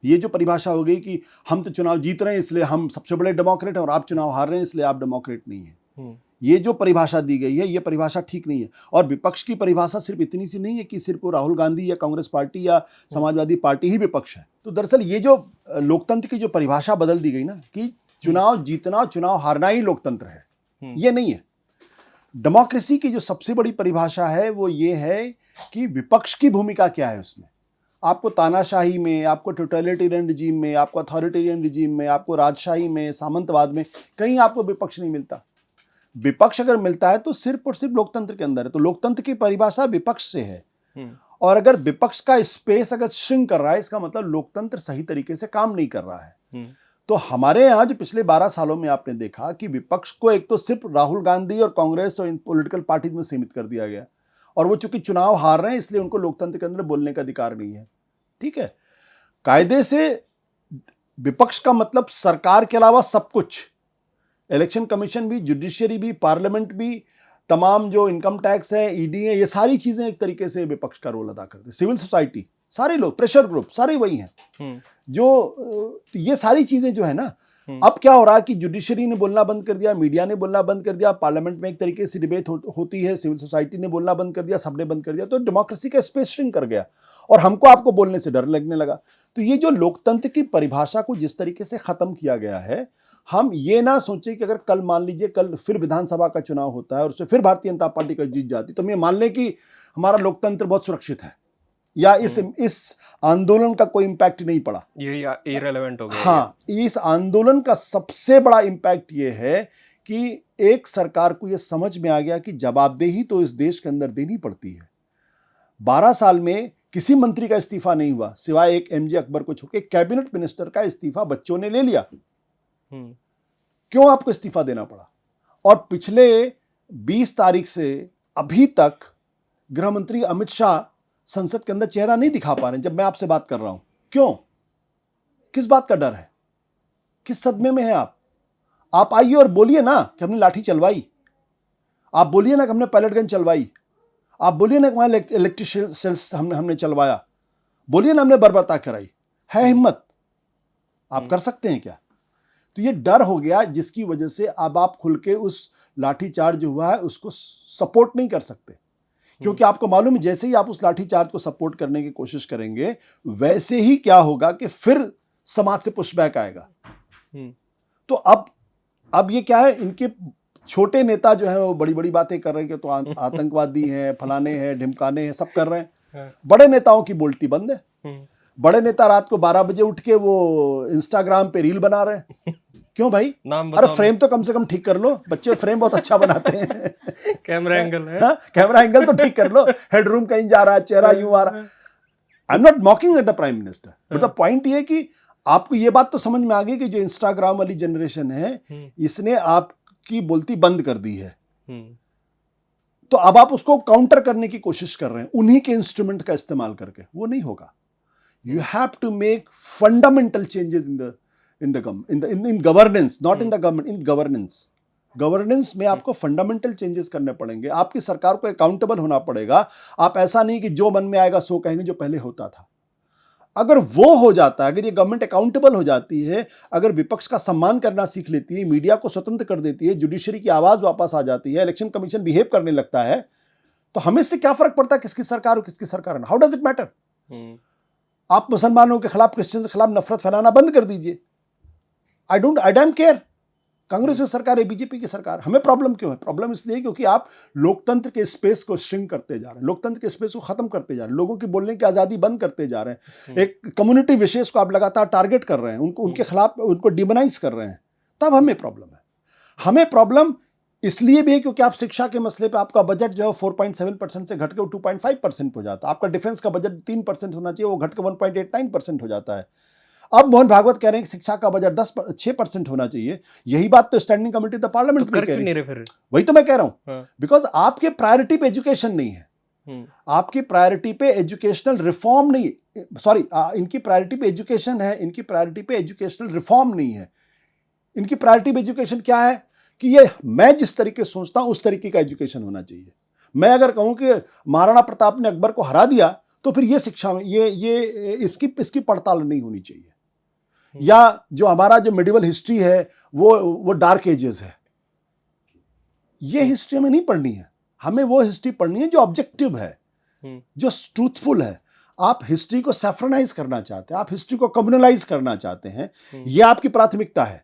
ये जो परिभाषा हो गई कि हम तो चुनाव जीत रहे हैं इसलिए हम सबसे बड़े डेमोक्रेट हैं और आप चुनाव हार रहे हैं इसलिए आप डेमोक्रेट नहीं है, ये जो परिभाषा दी गई है ये परिभाषा ठीक नहीं है। और विपक्ष की परिभाषा सिर्फ इतनी सी नहीं है कि सिर्फ राहुल गांधी या कांग्रेस पार्टी या समाजवादी पार्टी ही विपक्ष है। तो दरअसल ये जो लोकतंत्र की जो परिभाषा बदल दी गई ना कि चुनाव जीतना चुनाव हारना ही लोकतंत्र है, ये नहीं है। डेमोक्रेसी की जो सबसे बड़ी परिभाषा है वो ये है कि विपक्ष की भूमिका क्या है उसमें। आपको तानाशाही में, आपको टोटलिटेरियन रिजीम में, आपको अथॉरिटेरियन रिजीम में, आपको राजशाही में, सामंतवाद में कहीं आपको विपक्ष नहीं मिलता। विपक्ष अगर मिलता है तो सिर्फ और सिर्फ लोकतंत्र के अंदर है। तो लोकतंत्र की परिभाषा विपक्ष से है, और अगर विपक्ष का स्पेस अगर श्रिंक कर रहा है इसका मतलब लोकतंत्र सही तरीके से काम नहीं कर रहा है। तो हमारे यहाँ जो पिछले 12 सालों में आपने देखा कि विपक्ष को एक तो सिर्फ राहुल गांधी और कांग्रेस और इन पॉलिटिकल पार्टीज में सीमित कर दिया गया, और वो चूंकि चुनाव हार रहे हैं इसलिए उनको लोकतंत्र के अंदर बोलने का अधिकार नहीं है। ठीक है, कायदे से विपक्ष का मतलब सरकार के अलावा सब कुछ, इलेक्शन कमीशन भी, जुडिशियरी भी, पार्लियामेंट भी, तमाम जो इनकम टैक्स है, ईडी है, ये सारी चीजें एक तरीके से विपक्ष का रोल अदा करते हैं। सिविल सोसाइटी, सारे लोग, प्रेशर ग्रुप, सारे वही हैं जो ये सारी चीजें जो है ना, अब क्या हो रहा है कि जुडिशरी ने बोलना बंद कर दिया, मीडिया ने बोलना बंद कर दिया, पार्लियामेंट में एक तरीके से डिबेट होती है, सिविल सोसाइटी ने बोलना बंद कर दिया, सबने बंद कर दिया, तो डेमोक्रेसी का स्पेस श्रिंक कर गया और हमको आपको बोलने से डर लगने लगा। तो ये जो लोकतंत्र की परिभाषा को जिस तरीके से खत्म किया गया है, हम ये ना सोचे कि अगर कल मान लीजिए कल फिर विधानसभा का चुनाव होता है और उससे फिर भारतीय जनता पार्टी का जीत जाती, तो हम ये मान लें कि हमारा लोकतंत्र बहुत सुरक्षित है या इस आंदोलन का कोई इंपैक्ट नहीं पड़ा, ये इररिलेवेंट हो गया। हाँ, इस आंदोलन का सबसे बड़ा इंपैक्ट ये है कि एक सरकार को ये समझ में आ गया कि जवाबदेही तो इस देश के अंदर देनी पड़ती है। 12 साल में किसी मंत्री का इस्तीफा नहीं हुआ सिवाय एक एमजे अकबर को छोड़ के। कैबिनेट मिनिस्टर का इस्तीफा बच्चों ने ले लिया। क्यों आपको इस्तीफा देना पड़ा? और पिछले 20 तारीख से अभी तक गृह मंत्री अमित शाह संसद के अंदर चेहरा नहीं दिखा पा रहे हैं जब मैं आपसे बात कर रहा हूं। क्यों? किस बात का डर है? किस सदमे में है आप आइए और बोलिए ना कि हमने लाठी चलवाई, आप बोलिए ना कि हमने पैलेट गन चलवाई, आप बोलिए ना कि वहां इलेक्ट्रिक सेल्स हमने चलवाया, बोलिए ना हमने बर्बरता कराई। है हिम्मत? आप कर सकते हैं क्या? तो ये डर हो गया जिसकी वजह से अब आप खुल के उस लाठीचार्ज जो हुआ है उसको सपोर्ट नहीं कर सकते, क्योंकि आपको मालूम है जैसे ही आप उस लाठीचार्ज को सपोर्ट करने की कोशिश करेंगे वैसे ही क्या होगा कि फिर समाज से पुशबैक आएगा। तो अब ये क्या है, इनके छोटे नेता जो है वो बड़ी बड़ी बातें कर रहे हैं कि तो आतंकवादी हैं, फलाने हैं, ढिमकाने हैं, सब कर रहे हैं। बड़े नेताओं की बोलती बंद है। बड़े नेता रात को 12 बजे उठ के वो इंस्टाग्राम पे रील बना रहे हैं। क्यों भाई? अरे फ्रेम तो कम से कम ठीक कर लो, बच्चे फ्रेम बहुत अच्छा बनाते हैं। कैमरा एंगल है, हाँ, कैमरा एंगल तो ठीक कर लो, हेडरूम कहीं जा रहा है, चेहरा यूं आ रहा। I am not मॉकिंग at the prime minister, but the point ये कि आपको ये बात तो समझ में आ गई कि जो इंस्टाग्राम वाली जनरेशन है इसने आपकी बोलती बंद कर दी है। तो अब आप उसको काउंटर करने की कोशिश कर रहे हैं उन्हीं के इंस्ट्रूमेंट का इस्तेमाल करके। वो नहीं होगा। You have to make fundamental changes in governance, not in the government, in governance. Governance में आपको फंडामेंटल चेंजेस करने पड़ेंगे। आपकी सरकार को अकाउंटेबल होना पड़ेगा। आप ऐसा नहीं कि जो मन में आएगा सो कहेंगे, जो पहले होता था। अगर वो हो जाता है, अगर ये गवर्नमेंट अकाउंटेबल हो जाती है, अगर विपक्ष का सम्मान करना सीख लेती है, मीडिया को स्वतंत्र कर देती है, जुडिशरी की आवाज वापस आ जाती है, इलेक्शन कमीशन बिहेव करने लगता है, तो हमें इससे क्या फर्क पड़ता है किसकी सरकार हो किसकी सरकार ना? How does it matter? आप मुसलमानों के खिलाफ, क्रिश्चियन के खिलाफ नफरत फैलाना बंद कर दीजिए। आई डोंट केयर कांग्रेस की सरकार है, बीजेपी की सरकार, हमें प्रॉब्लम क्यों है? प्रॉब्लम इसलिए क्योंकि आप लोकतंत्र के स्पेस को श्रिंक करते जा रहे हैं, लोकतंत्र के स्पेस को खत्म करते जा रहे हैं, लोगों की बोलने की आजादी बंद करते जा रहे हैं। एक कम्युनिटी विशेष को आप लगातार टारगेट कर रहे हैं, उनके खिलाफ उनको डिमोनाइज कर रहे हैं, तब हमें प्रॉब्लम है। हमें प्रॉब्लम इसलिए भी है क्योंकि आप शिक्षा के मसले पे आपका बजट जो है 4.7% से घट के 2.5% हो जाता है। आपका डिफेंस का बजट 3% होना चाहिए, वो घट के 1.89% हो जाता है। अब मोहन भागवत कह रहे हैं कि शिक्षा का बजट 6% होना चाहिए। यही बात तो स्टैंडिंग कमेटी ऑफ पार्लियामेंट में कह रही है। वही तो मैं कह रहा हूं, बिकॉज आपके प्रायोरिटी पे एजुकेशन नहीं है, आपकी प्रायोरिटी पे एजुकेशनल रिफॉर्म नहीं है। सॉरी, इनकी प्रायोरिटी पे एजुकेशन है, इनकी प्रायोरिटी पे एजुकेशनल रिफॉर्म नहीं है। इनकी प्रायोरिटी पे एजुकेशन क्या है कि ये मैं जिस तरीके से सोचता हूं उस तरीके का एजुकेशन होना चाहिए। मैं अगर कहूं कि महाराणा प्रताप ने अकबर को हरा दिया तो फिर ये शिक्षा में ये इसकी पड़ताल नहीं होनी चाहिए। या जो हमारा जो मिडिवल हिस्ट्री है वो डार्क एजेस है, ये हिस्ट्री हमें नहीं पढ़नी है। हमें वो हिस्ट्री पढ़नी है जो ऑब्जेक्टिव है, जो ट्रूथफुल है। आप हिस्ट्री को सैफ्रनाइज करना चाहते हैं, आप हिस्ट्री को कम्युनलाइज करना चाहते हैं, ये आपकी प्राथमिकता है।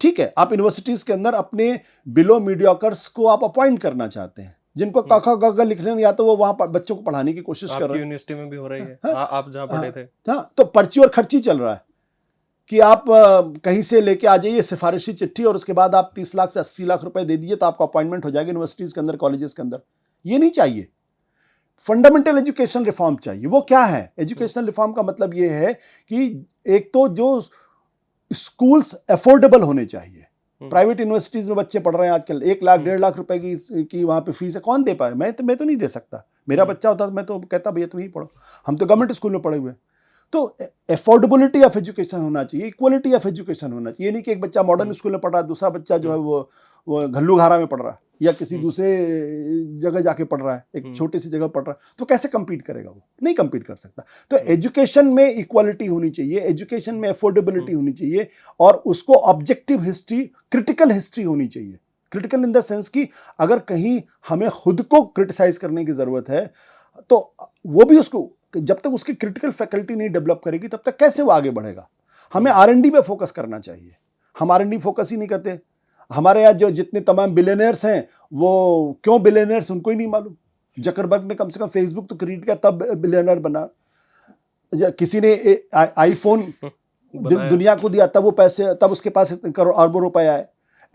ठीक है, आप यूनिवर्सिटीज के अंदर अपने बिलो मीडियोकर्स को आप अपॉइंट करना चाहते हैं, जिनको क ख ग घ लिखने नहीं आता, वो वहां बच्चों को पढ़ाने की कोशिश कर रहे हैं। यूनिवर्सिटी में भी हो रही है। आप जहां पढ़े थे, हाँ, तो पर्ची और खर्ची चल रहा है कि आप कहीं से लेके आ जाइए सिफारिशी चिट्ठी और उसके बाद आप 30 लाख से 80 लाख रुपए दे दीजिए तो आपका अपॉइंटमेंट हो जाएगा यूनिवर्सिटीज के अंदर, कॉलेजेस के अंदर। ये नहीं चाहिए। फंडामेंटल एजुकेशन रिफॉर्म चाहिए। वो क्या है? एजुकेशनल रिफॉर्म का मतलब ये है कि एक तो जो स्कूल्स अफोर्डेबल होने चाहिए। प्राइवेट यूनिवर्सिटीज में बच्चे पढ़ रहे हैं आजकल, 1 लाख 1.5 लाख रुपए की वहाँ पे फीस है, कौन दे पाए? मैं तो नहीं दे सकता। मेरा बच्चा होता तो मैं तो कहता भैया तुम ही पढ़ो, हम तो गवर्नमेंट स्कूल में पढ़े हुए हैं। तो अफोर्डेबिलिटी ऑफ एजुकेशन होना चाहिए, इक्वलिटी ऑफ एजुकेशन होना चाहिए। ये नहीं कि एक बच्चा मॉडर्न स्कूल में पढ़ रहा है, दूसरा बच्चा जो है वो घल्लूघारा में पढ़ रहा है या किसी दूसरे जगह जाके पढ़ रहा है, एक छोटी सी जगह पढ़ रहा है, तो कैसे compete करेगा? वो नहीं compete कर सकता। तो एजुकेशन में इक्वालिटी होनी चाहिए, एजुकेशन में अफोर्डेबिलिटी होनी चाहिए, और उसको ऑब्जेक्टिव हिस्ट्री, क्रिटिकल हिस्ट्री होनी चाहिए। क्रिटिकल इन द सेंस कि अगर कहीं हमें खुद को क्रिटिसाइज करने की जरूरत है, तो वो भी उसको, जब तक उसकी क्रिटिकल फैकल्टी नहीं डेवलप करेगी तब तक कैसे वो आगे बढ़ेगा? हमें R&D पे फोकस करना चाहिए। हम R&D फोकस ही नहीं करते। हमारे यहाँ जो जितने तमाम बिलियनर्स हैं, वो क्यों बिलियनर्स उनको ही नहीं मालूम। जकरबर्ग ने कम से कम फेसबुक तो क्रिएट किया, तब बिलियनर बना। किसी ने आईफोन दुनिया को दिया, तब वो पैसे, तब उसके पास करोड़ अरबों रुपए आए।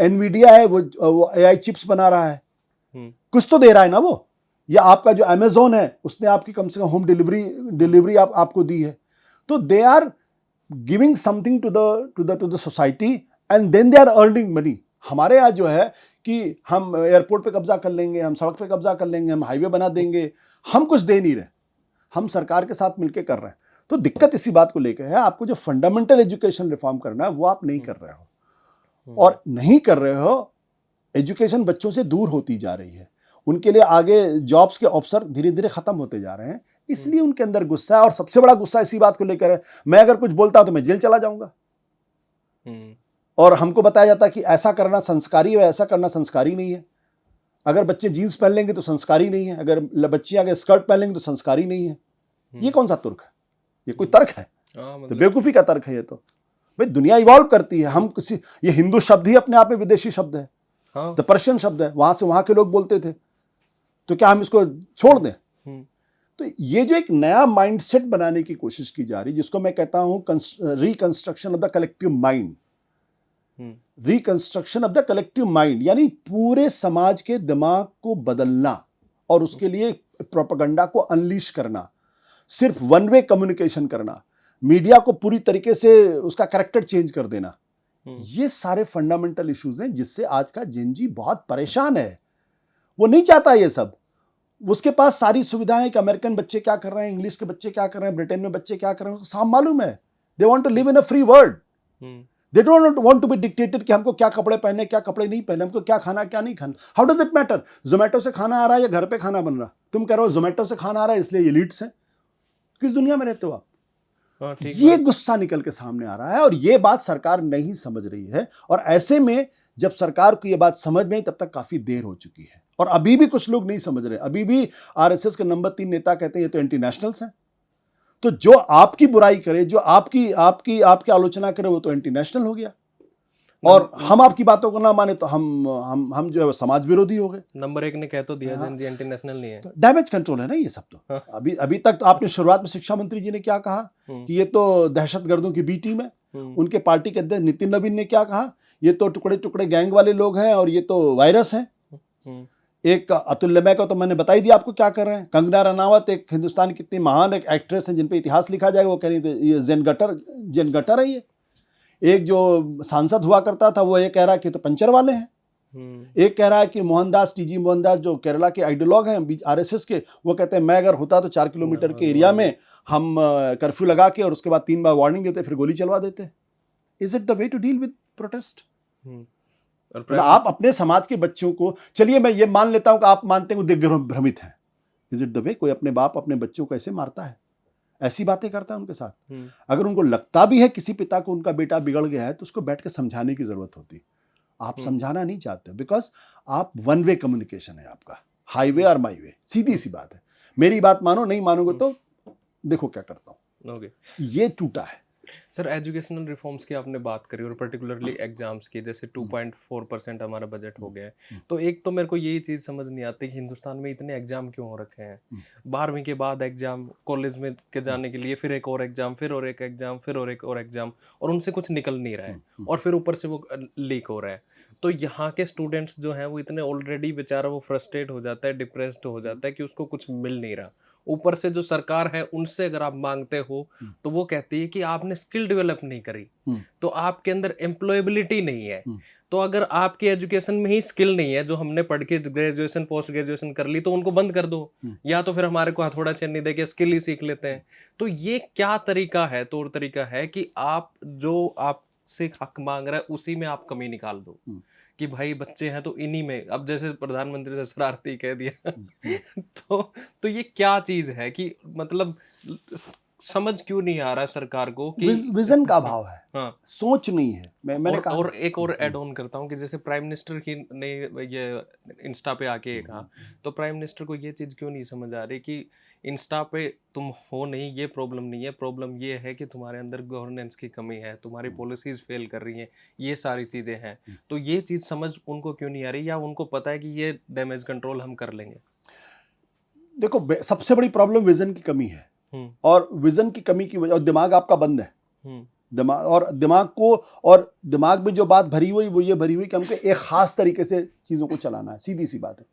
एनवीडिया है, वो AI चिप्स बना रहा है, कुछ तो दे रहा है ना वो। या आपका जो अमेजोन है, उसने आपकी कम से कम होम डिलीवरी आपको दी है। तो they are giving something to the society and then they are earning money. हमारे यहाँ जो है कि हम एयरपोर्ट पे कब्जा कर लेंगे, हम सड़क पे कब्जा कर लेंगे, हम हाईवे बना देंगे, हम कुछ दे नहीं रहे, हम सरकार के साथ मिलकर कर रहे हैं। तो दिक्कत इसी बात को लेकर है, आपको जो फंडामेंटल एजुकेशन रिफॉर्म करना है वो आप नहीं कर रहे हो, और नहीं कर रहे हो, एजुकेशन बच्चों से दूर होती जा रही है। उनके लिए आगे जॉब्स के अवसर धीरे धीरे खत्म होते जा रहे हैं, इसलिए उनके अंदर गुस्सा है। और सबसे बड़ा गुस्सा इसी बात को लेकर है, मैं अगर कुछ बोलता हूं तो मैं जेल चला जाऊंगा, और हमको बताया जाता है कि ऐसा करना संस्कारी है, ऐसा करना संस्कारी नहीं है। अगर बच्चे जीन्स पहन लेंगे तो संस्कारी नहीं है, अगर बच्चियां अगर स्कर्ट पहन लेंगे तो संस्कारी नहीं है। ये कौन सा तुर्क है? ये कोई तर्क है? तो बेवकूफी का तर्क है ये। तो भाई दुनिया इवॉल्व करती है, हम किसी, ये हिंदू शब्द ही अपने आप में विदेशी शब्द है, तो पर्शियन शब्द है, वहां से वहां के लोग बोलते थे, तो क्या हम इसको छोड़ दें? तो ये जो एक नया माइंडसेट बनाने की कोशिश की जा रही, जिसको मैं कहता हूं reconstruction of the collective mind, reconstruction of the collective mind, यानी पूरे समाज के दिमाग को बदलना और उसके लिए प्रोपेगेंडा को अनलीश करना, सिर्फ वन वे कम्युनिकेशन करना, मीडिया को पूरी तरीके से उसका कैरेक्टर चेंज कर देना, ये सारे फंडामेंटल इश्यूज हैं जिससे आज का जेनजी बहुत परेशान है। वो नहीं चाहता ये सब, उसके पास सारी सुविधाएं कि अमेरिकन बच्चे क्या कर रहे हैं, इंग्लिश के बच्चे क्या कर रहे हैं, ब्रिटेन में बच्चे क्या कर रहे हैं, उसको साफ मालूम है। They want to live in a free world, they don't want to be dictated कि हमको क्या कपड़े पहने, क्या कपड़े नहीं पहने, हमको क्या खाना क्या नहीं खाना। How does it matter? Zomato से खाना आ रहा है या घर पे खाना बन रहा? तुम कह रहे हो जोमेटो से खाना आ रहा है इसलिए एलिट्स हैं। किस दुनिया में रहते हो आप? ये गुस्सा निकल के सामने आ रहा है, और ये बात सरकार नहीं समझ रही है। और ऐसे में जब सरकार को ये बात समझ में आई तब तक काफी देर हो चुकी है, और अभी भी कुछ लोग नहीं समझ रहे। अभी भी आरएसएस के नंबर 3 नेता कहते हैं ये तो एंटी नेशनल्स हैं। तो जो आपकी बुराई करे, जो आपकी आलोचना करे, वो तो एंटी नेशनल हो गया, और हम आपकी बातों को ना माने तो हम जो है समाज विरोधी हो गए। नंबर 1 ने कह तो दिया जेन जी एंटी नेशनल नहीं है। तो डैमेज कंट्रोल है ना ये सब। तो अभी तक तो आपने शुरुआत में शिक्षा मंत्री जी ने क्या कहा कि ये तो दहशतगर्दों की बी टीम है। उनके पार्टी के अध्यक्ष नितिन नवीन ने क्या कहा, ये तो टुकड़े टुकड़े गैंग वाले लोग हैं और ये तो वायरस है। एक अतुल्य मैं का तो मैंने बता ही दिया आपको क्या कर रहे हैं। कंगना रनावत एक हिंदुस्तान की इतनी महान एक एक्ट्रेस है जिन पे इतिहास लिखा जाएगा, वो कह रही तो ये जेन गटर है। ये एक जो सांसद हुआ करता था वो ये कह रहा है कि तो पंचर वाले हैं। एक कह रहा है कि मोहनदास टीजी मोहनदास जो केरला के आइडियोलॉग हैं आरएसएस के, वो कहते हैं मैं अगर होता तो 4 किलोमीटर के एरिया में हम कर्फ्यू लगा के और उसके बाद 3 बार वार्निंग देते, फिर गोली चलवा देते। Is it the way to deal with protest? आप अपने समाज के बच्चों को, चलिए मैं ये मान लेता हूं कि आप मानते हैं वो भ्रमित हैं, इज इट द वे? कोई अपने बाप अपने बच्चों को ऐसे मारता है, ऐसी बातें करता है उनके साथ? अगर उनको लगता भी है किसी पिता को उनका बेटा बिगड़ गया है तो उसको बैठ के समझाने की जरूरत होती। आप समझाना नहीं चाहते बिकॉज आप वन वे कम्युनिकेशन है आपका, हाईवे और माई वे, सीधी सी बात है। मेरी बात मानो, नहीं मानोगे तो देखो क्या करता हूं। ये टूटा है। सर एजुकेशनल रिफॉर्म्स की आपने बात करी और पर्टिकुलरली एग्जाम्स की, जैसे 2.4% हमारा बजट हो गया है, तो एक तो मेरे को यही चीज़ समझ नहीं आती कि हिंदुस्तान में इतने एग्जाम क्यों हो रखे हैं। 12वीं के बाद एग्जाम, कॉलेज में के जाने के लिए फिर एक और एग्जाम, फिर और एक एग्जाम, फिर और एक और एग्जाम, और उनसे कुछ निकल नहीं रहा है, और फिर ऊपर से वो लीक हो रहा है। तो यहाँ के स्टूडेंट्स जो हैं वो इतने ऑलरेडी बेचारा वो फ्रस्ट्रेट हो जाता है, डिप्रेस्ड हो जाता है कि उसको कुछ मिल नहीं रहा, ऊपर से जो सरकार है उनसे अगर आप मांगते हो तो वो कहती है कि आपने स्किल डेवलप नहीं करी, तो आपके अंदर एम्प्लॉयबिलिटी नहीं है। तो अगर आपकी एजुकेशन में ही स्किल नहीं है, जो हमने पढ़ के ग्रेजुएशन पोस्ट ग्रेजुएशन कर ली, तो उनको बंद कर दो, या तो फिर हमारे को हथौड़ा छेनी दे के स्किल ही सीख लेते हैं। तो ये क्या तरीका है, तौर तरीका है कि आप जो आपसे हक मांग रहा है उसी में आप कमी निकाल दो कि भाई बच्चे हैं तो इन्हीं में, अब जैसे प्रधानमंत्री ने शरारती कह दिया तो ये क्या चीज है कि मतलब समझ क्यों नहीं आ रहा है सरकार को कि विजन का अभाव है, हाँ, सोच नहीं है। मैंने कहा और एक और ऐड ऑन करता हूँ कि जैसे प्राइम मिनिस्टर की ने ये इंस्टा पे आके कहा, तो प्राइम मिनिस्टर को ये चीज क्यों नहीं समझ आ रही कि इंस्टा पे तुम हो नहीं, ये प्रॉब्लम नहीं है, प्रॉब्लम ये है कि तुम्हारे अंदर गवर्नेंस की कमी है, तुम्हारी पॉलिसीज फेल कर रही हैं, ये सारी चीजें हैं। तो ये चीज समझ उनको क्यों नहीं आ रही, या उनको पता है कि ये डैमेज कंट्रोल हम कर लेंगे? देखो, सबसे बड़ी प्रॉब्लम विजन की कमी है, और विजन की कमी की वजह, और दिमाग आपका बंद है। दिमाग में जो बात भरी हुई वो ये भरी हुई कि हमको एक खास तरीके से चीजों को चलाना है। सीधी सी बात है,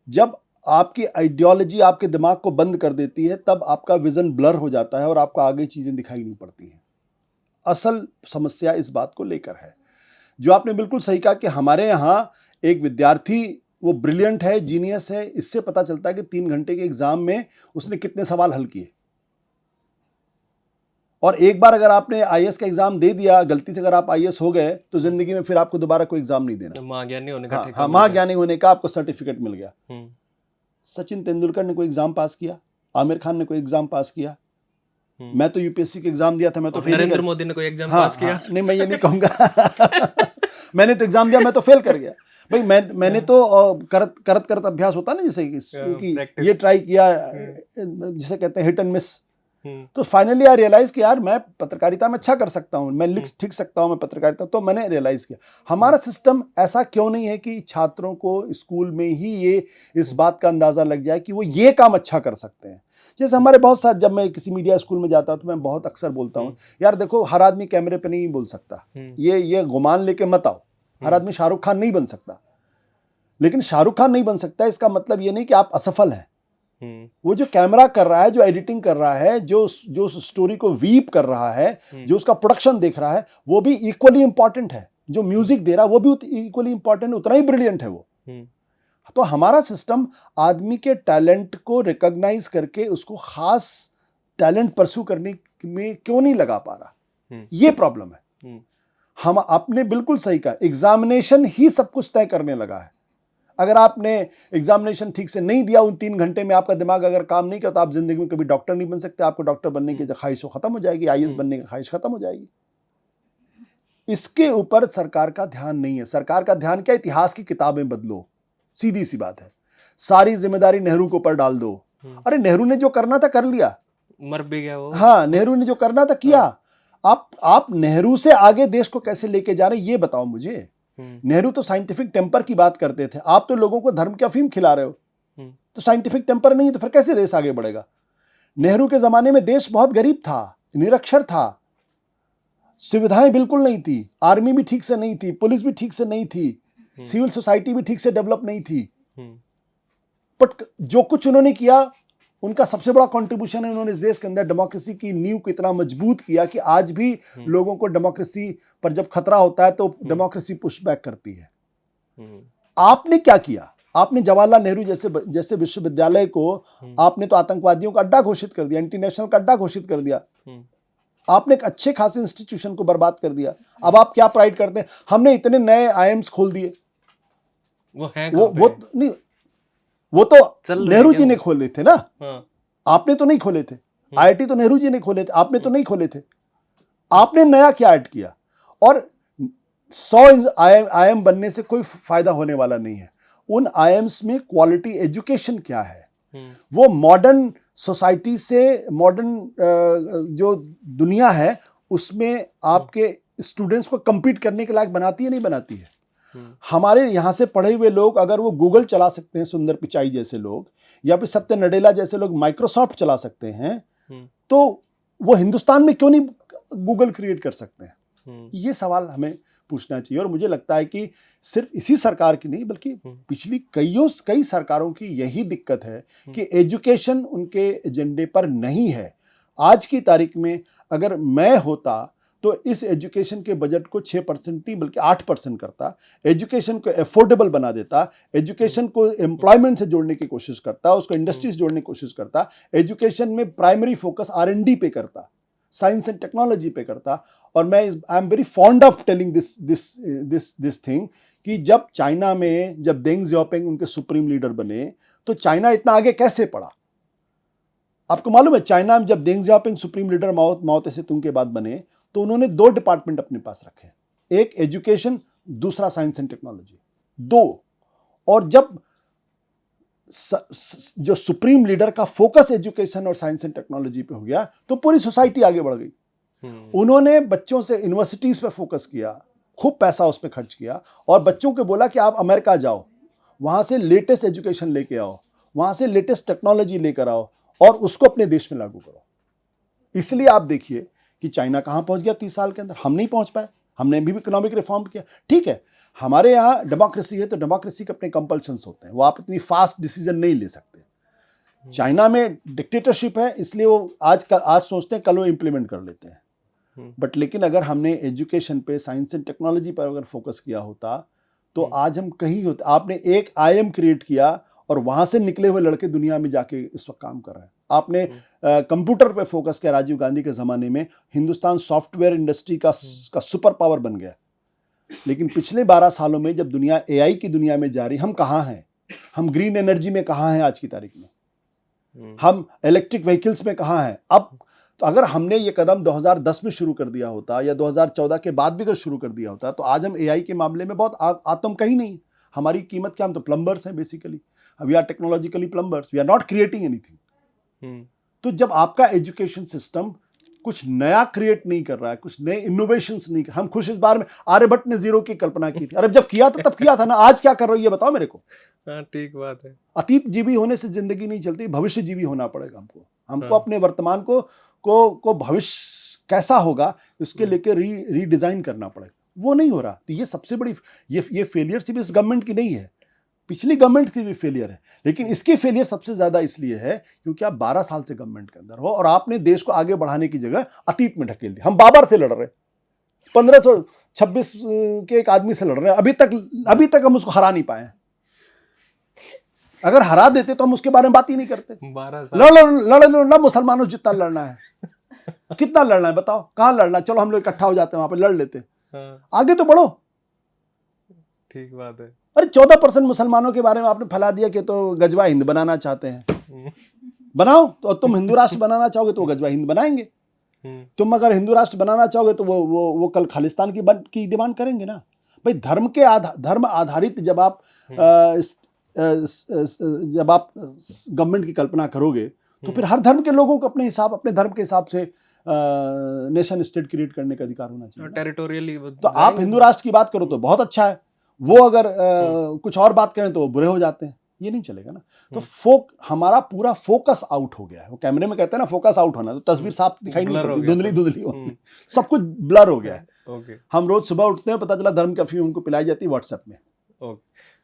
जब आपकी आइडियोलॉजी आपके दिमाग को बंद कर देती है तब आपका विजन ब्लर हो जाता है और आपको आगे चीजें दिखाई नहीं पड़ती हैं। असल समस्या इस बात को लेकर है। जो आपने बिल्कुल सही कहा कि हमारे यहाँ एक विद्यार्थी, वो ब्रिलियंट है, जीनियस है, इससे पता चलता है कि 3 घंटे के एग्जाम में उसने कितने सवाल हल किए। और एक बार अगर आपने आईएएस का एग्जाम दे दिया, गलती से अगर आप आईएएस हो गए, तो जिंदगी में फिर आपको दोबारा कोई एग्जाम नहीं देना। महाज्ञानी होने का हाँ, महाज्ञानी होने का आपको सर्टिफिकेट मिल गया। सचिन तेंदुलकर ने कोई एग्जाम पास किया, आमिर खान ने कोई एग्जाम पास किया, मैं तो यूपीएससी के एग्जाम दिया था, मैं तो फेल। नरेंद्र मोदी ने कोई एग्जाम पास किया? नहीं, मैं ये नहीं कहूंगा मैंने तो एग्जाम दिया, मैं तो फेल कर गया भाई। मैंने तो करत अभ्यास होता ना, जैसे कि ये ट्राई किया, जिसे कहते हैं हिट एंड मिस। तो फाइनली आई रियलाइज कि यार मैं पत्रकारिता में अच्छा कर सकता हूँ, मैं लिख ठीक सकता हूँ, मैं पत्रकारिता। तो मैंने रियलाइज किया हमारा सिस्टम ऐसा क्यों नहीं है कि छात्रों को स्कूल में ही ये इस बात का अंदाजा लग जाए कि वो ये काम अच्छा कर सकते हैं। जैसे हमारे बहुत सारे, जब मैं किसी मीडिया स्कूल में जाता हूँ तो मैं बहुत अक्सर बोलता हूँ, यार देखो, हर आदमी कैमरे पे नहीं बोल सकता, ये गुमान लेके मत आओ। हर आदमी शाहरुख खान नहीं बन सकता, लेकिन शाहरुख खान नहीं बन सकता इसका मतलब ये नहीं कि आप असफल हैं। वो जो कैमरा कर रहा है, जो एडिटिंग कर रहा है, जो स्टोरी को वीप कर रहा है, जो उसका प्रोडक्शन देख रहा है, वो भी इक्वली इंपॉर्टेंट है। जो म्यूजिक दे रहा है वो भी इक्वली इंपॉर्टेंट, उतना ही ब्रिलियंट है वो। तो हमारा सिस्टम आदमी के टैलेंट को रिकॉग्नाइज करके उसको खास टैलेंट परस्यू करने में क्यों नहीं लगा पा रहा, ये प्रॉब्लम है। हम, आपने बिल्कुल सही कहा, एग्जामिनेशन ही सब कुछ तय करने लगा है। अगर आपने एग्जामिनेशन ठीक से नहीं दिया, उन 3 घंटे में आपका दिमाग अगर काम नहीं किया, तो आप जिंदगी में कभी डॉक्टर नहीं बन सकते। आपको डॉक्टर बनने की ख्वाहिश खत्म हो जाएगी, आईएएस बनने की ख्वाहिश खत्म हो जाएगी। इसके ऊपर सरकार का ध्यान नहीं है। सरकार का ध्यान क्या, इतिहास की किताबें बदलो, सीधी सी बात है। सारी जिम्मेदारी नेहरू के ऊपर डाल दो। अरे नेहरू ने जो करना था कर लिया, मर भी गया वो। हाँ, नेहरू ने जो करना था किया। आप नेहरू से आगे देश को कैसे लेके जा रहे ये बताओ मुझे। नेहरू तो साइंटिफिक टेम्पर की बात करते थे, आप तो लोगों को धर्म की अफीम खिला रहे हो। तो साइंटिफिक टेम्पर नहीं तो फिर कैसे देश आगे बढ़ेगा? नेहरू के जमाने में देश बहुत गरीब था, निरक्षर था, सुविधाएं बिल्कुल नहीं थी, आर्मी भी ठीक से नहीं थी, पुलिस भी ठीक से नहीं थी, सिविल सोसाइटी भी ठीक से डेवलप नहीं थी। बट जो कुछ उन्होंने किया, उनका सबसे बड़ा कंट्रीब्यूशन है, उन्होंने इस देश के अंदर डेमोक्रेसी की नींव को इतना मजबूत किया कि आज भी लोगों को डेमोक्रेसी पर जब खतरा होता है तो डेमोक्रेसी पुश बैक करती है। आपने क्या किया? आपने जवाहरलाल नेहरू जैसे विश्वविद्यालय को आपने तो आतंकवादियों का अड्डा घोषित कर दिया, इंटरनेशनल का अड्डा घोषित कर दिया। आपने एक अच्छे खासे इंस्टीट्यूशन को बर्बाद कर दिया। अब आप क्या प्राइड करते हैं, हमने इतने नए आईएम्स खोल दिए। वो तो नेहरू जी ने खोले थे ना। हाँ। आपने तो नहीं खोले थे। आईआईटी तो नेहरू जी ने खोले थे, आपने तो नहीं खोले थे। आपने नया क्या ऐड किया? और 100 आईएम बनने से कोई फायदा होने वाला नहीं है। उन आईएम्स में क्वालिटी एजुकेशन क्या है, वो मॉडर्न सोसाइटी से, मॉडर्न जो दुनिया है उसमें आपके स्टूडेंट्स को कंपीट करने के लायक बनाती है, नहीं बनाती है? हमारे यहाँ से पढ़े हुए लोग अगर वो गूगल चला सकते हैं, सुंदर पिचाई जैसे लोग, या फिर सत्य नडेला जैसे लोग माइक्रोसॉफ्ट चला सकते हैं, तो वो हिंदुस्तान में क्यों नहीं गूगल क्रिएट कर सकते हैं? ये सवाल हमें पूछना चाहिए। और मुझे लगता है कि सिर्फ इसी सरकार की नहीं बल्कि पिछली कई सरकारों की यही दिक्कत है कि एजुकेशन उनके एजेंडे पर नहीं है। आज की तारीख में अगर मैं होता तो इस एजुकेशन के बजट को 6% नहीं बल्कि 8% करता, एजुकेशन को एफोर्डेबल बना देता, एजुकेशन को एम्प्लॉयमेंट से जोड़ने की कोशिश करता, उसको इंडस्ट्री से जोड़ने की कोशिश करता, एजुकेशन में प्राइमरी फोकस R&D पे करता, साइंस एंड टेक्नोलॉजी पे करता। और मैं I am very fond of telling this thing कि जब चाइना में जब देंग जियाओपिंग उनके सुप्रीम लीडर बने तो चाइना इतना आगे कैसे पड़ा? आपको मालूम है चाइना में जब देंग जियाओपिंग सुप्रीम लीडर माओ त्से तुंग के बाद बने तो उन्होंने 2 डिपार्टमेंट अपने पास रखे, एक एजुकेशन, दूसरा साइंस एंड टेक्नोलॉजी, 2। और जब जो सुप्रीम लीडर का फोकस एजुकेशन और साइंस एंड टेक्नोलॉजी पे हो गया तो पूरी सोसाइटी आगे बढ़ गई। उन्होंने बच्चों से यूनिवर्सिटीज पे फोकस किया, खूब पैसा उस पर खर्च किया और बच्चों को बोला कि आप अमेरिका जाओ, वहां से लेटेस्ट एजुकेशन लेके आओ, वहां से लेटेस्ट टेक्नोलॉजी लेकर आओ और उसको अपने देश में लागू करो। इसलिए आप देखिए कि चाइना कहां पहुंच गया 30 साल के अंदर, हम नहीं पहुंच पाए। हमने भी इकोनॉमिक रिफॉर्म किया, ठीक है, हमारे यहाँ डेमोक्रेसी है तो डेमोक्रेसी के अपने कंपल्शंस होते हैं, वो आप इतनी फास्ट डिसीजन नहीं ले सकते। चाइना में डिक्टेटरशिप है इसलिए वो आज सोचते हैं कल वो इंप्लीमेंट कर लेते हैं। बट लेकिन अगर हमने एजुकेशन पे, साइंस एंड टेक्नोलॉजी पर अगर फोकस किया होता तो आज हम कहीं होते। आपने एक IIM क्रिएट किया और वहां से निकले हुए लड़के दुनिया में जाके इस वक्त काम कर रहे हैं। आपने कंप्यूटर पे फोकस किया, राजीव गांधी के ज़माने में हिंदुस्तान सॉफ्टवेयर इंडस्ट्री का सुपर पावर बन गया। लेकिन पिछले 12 सालों में जब दुनिया AI की दुनिया में जा रही, हम कहाँ हैं? हम ग्रीन एनर्जी में कहाँ हैं आज की तारीख में? हम इलेक्ट्रिक व्हीकल्स में कहाँ हैं? अब तो अगर हमने ये कदम 2010 में शुरू कर दिया होता या 2014 के बाद भी अगर शुरू कर दिया होता तो आज हम AI के मामले में बहुत आतम कहीं नहीं। हमारी कीमत क्या, हम तो प्लम्बर्स हैं basically, we are technologically plumbers, we are not creating anything. तो जब आपका एजुकेशन सिस्टम कुछ नया क्रिएट नहीं कर रहा है, कुछ नए इनोवेशंस नहीं कर, हम खुश इस बार में आर्यभट्ट ने 0 की कल्पना की थी, अरे जब किया था तब किया था ना, आज क्या कर रहे हो ये बताओ मेरे को। हाँ, ठीक बात है। अतीत जीवी होने से जिंदगी नहीं चलती, भविष्य जीवी होना पड़ेगा हमको अपने वर्तमान को भविष्य कैसा होगा इसके लेके रीडिजाइन करना पड़ेगा। वो नहीं हो रहा। तो ये सबसे बड़ी ये फेलियर सिर्फ इस गवर्नमेंट की नहीं है, पिछली गवर्नमेंट की भी फेलियर है, लेकिन इसकी फेलियर सबसे ज्यादा इसलिए है क्योंकि आप 12 साल से गवर्नमेंट के अंदर हो और आपने देश को आगे बढ़ाने की जगह अतीत में ढकेल दिया। हम बाबर से लड़ रहे हैं, 1526 के एक आदमी से लड़ रहे हैं, अभी तक हम उसको हरा नहीं पाए। अगर हरा देते तो हम उसके बारे में बात ही नहीं करते। 12 लड़ ना मुसलमानों जितना लड़ना है, कितना लड़ना है बताओ, कहाँ लड़ना है? चलो हम लोग इकट्ठा हो जाते हैं, वहां पे लड़ लेते। आगे तो बढ़ो। ठीक बात है। अरे 14% मुसलमानों के बारे में आपने फैला दिया कि तो गजवा हिंद बनाना चाहते हैं। बनाओ, तो तुम हिंदू राष्ट्र बनाना चाहोगे तो वो गजवा हिंद बनाएंगे। तुम अगर हिंदू राष्ट्र बनाना चाहोगे तो वो कल खालिस्तान की डिमांड करेंगे ना। भाई धर्म आधारित जब आप गवर्नमेंट की कल्पना करोगे तो फिर हर धर्म के लोगों को अपने धर्म के हिसाब से नेशन स्टेट क्रिएट करने का अधिकार होना चाहिए। टेरिटोरियली तो आप हिंदू राष्ट्र की बात करो तो बहुत अच्छा है, वो अगर कुछ और बात करें तो वो बुरे हो जाते हैं। ये नहीं चलेगा ना। तो हमारा पूरा फोकस आउट हो गया है। वो कैमरे में कहते हैं ना फोकस आउट होना, तो तस्वीर साफ दिखाई नहीं पड़ती, धुंधली होती, सब कुछ ब्लर हो गया है। हम रोज सुबह उठते हैं, पता चला धर्म की अफीम हमको पिलाई जाती है व्हाट्सएप में।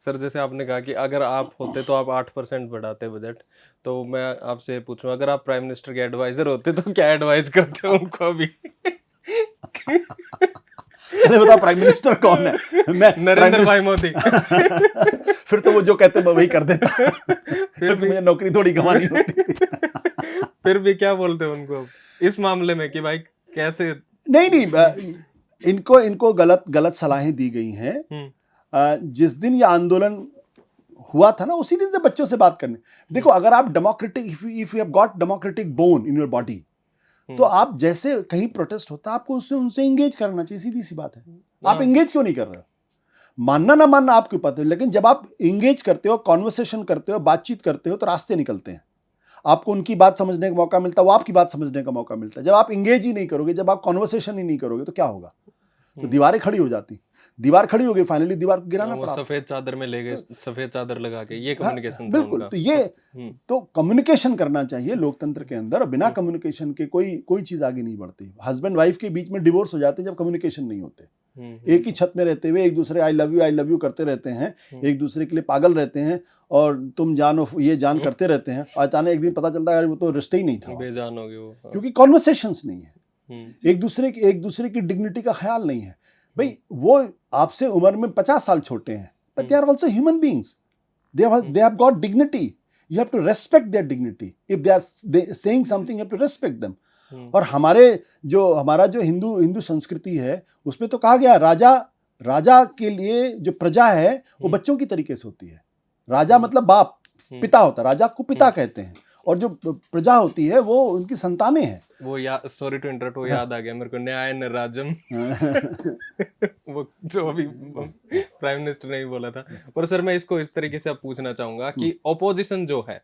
सर, जैसे आपने कहा कि अगर आप होते तो आप 8% बढ़ाते बजट, तो मैं आपसे पूछूं अगर आप प्राइम मिनिस्टर के एडवाइजर होते तो क्या एडवाइस करते उनको अभी? अरे बताओ प्राइम मिनिस्टर कौन है? मैं नरेंद्र भाई मोदी। फिर तो वो जो कहते मैं वही कर देता। फिर मुझे नौकरी थोड़ी गंवानी होती। फिर भी क्या बोलते हैं उनको इस मामले में कि भाई कैसे? नहीं, इनको गलत सलाहें दी गई हैं। जिस दिन ये आंदोलन हुआ था ना उसी दिन से बच्चों से बात करने। देखो, अगर आप democratic, if you have got democratic bone in your body, तो आप जैसे कहीं प्रोटेस्ट होता है आपको उनसे एंगेज करना चाहिए। सीधी सी बात है। आप एंगेज क्यों नहीं कर रहे हो? मानना ना मानना आपके ऊपर है, लेकिन जब आप एंगेज करते हो, कॉन्वर्सेशन करते हो, बातचीत करते हो, तो रास्ते निकलते हैं। आपको उनकी बात समझने का मौका मिलता है, वो आपकी बात समझने का मौका मिलता है। जब आप एंगेज ही नहीं करोगे, जब आप कॉन्वर्सेशन ही नहीं करोगे, तो क्या होगा? तो दीवारें खड़ी हो जाती। दीवार खड़ी हो गई, फाइनली दीवार को गिराना पड़ा। सफेद चादर में ले गए, सफेद चादर लगा के, ये कम्युनिकेशन बिल्कुल। तो ये तो कम्युनिकेशन करना चाहिए लोकतंत्र के अंदर। बिना कम्युनिकेशन के कोई चीज आगे नहीं बढ़ती। हस्बैंड वाइफ के बीच में डिवोर्स हो जाते जब कम्युनिकेशन नहीं होते। एक ही छत में रहते हुए एक दूसरे आई लव यू करते रहते हैं, एक दूसरे के लिए पागल रहते हैं और तुम जानो ये जान करते रहते हैं। अचानक एक दिन पता चलता है वो तो रिश्ते ही नहीं था, बेजान हो गए वो, क्योंकि कॉन्वर्सेशंस नहीं है, एक दूसरे की डिग्निटी का ख्याल नहीं है। भाई वो आपसे उम्र में 50 साल छोटे हैं, but they are also human beings, they have got dignity, you have to respect their dignity, if they are saying something you have to respect them। और हमारा जो हिंदू संस्कृति है उसमें तो कहा गया राजा के लिए जो प्रजा है वो बच्चों की तरीके से होती है। राजा मतलब बाप, पिता होता है, राजा को पिता कहते हैं, और जो प्रजा होती है वो उनकी संतानें हैं। वो सॉरी टू इंटरप्ट, वो याद आ गया मेरे को, न्याय न राजम वो जो अभी प्राइम मिनिस्टर ने भी बोला था। और सर मैं इसको इस तरीके से अब पूछना चाहूंगा कि ऑपोजिशन जो है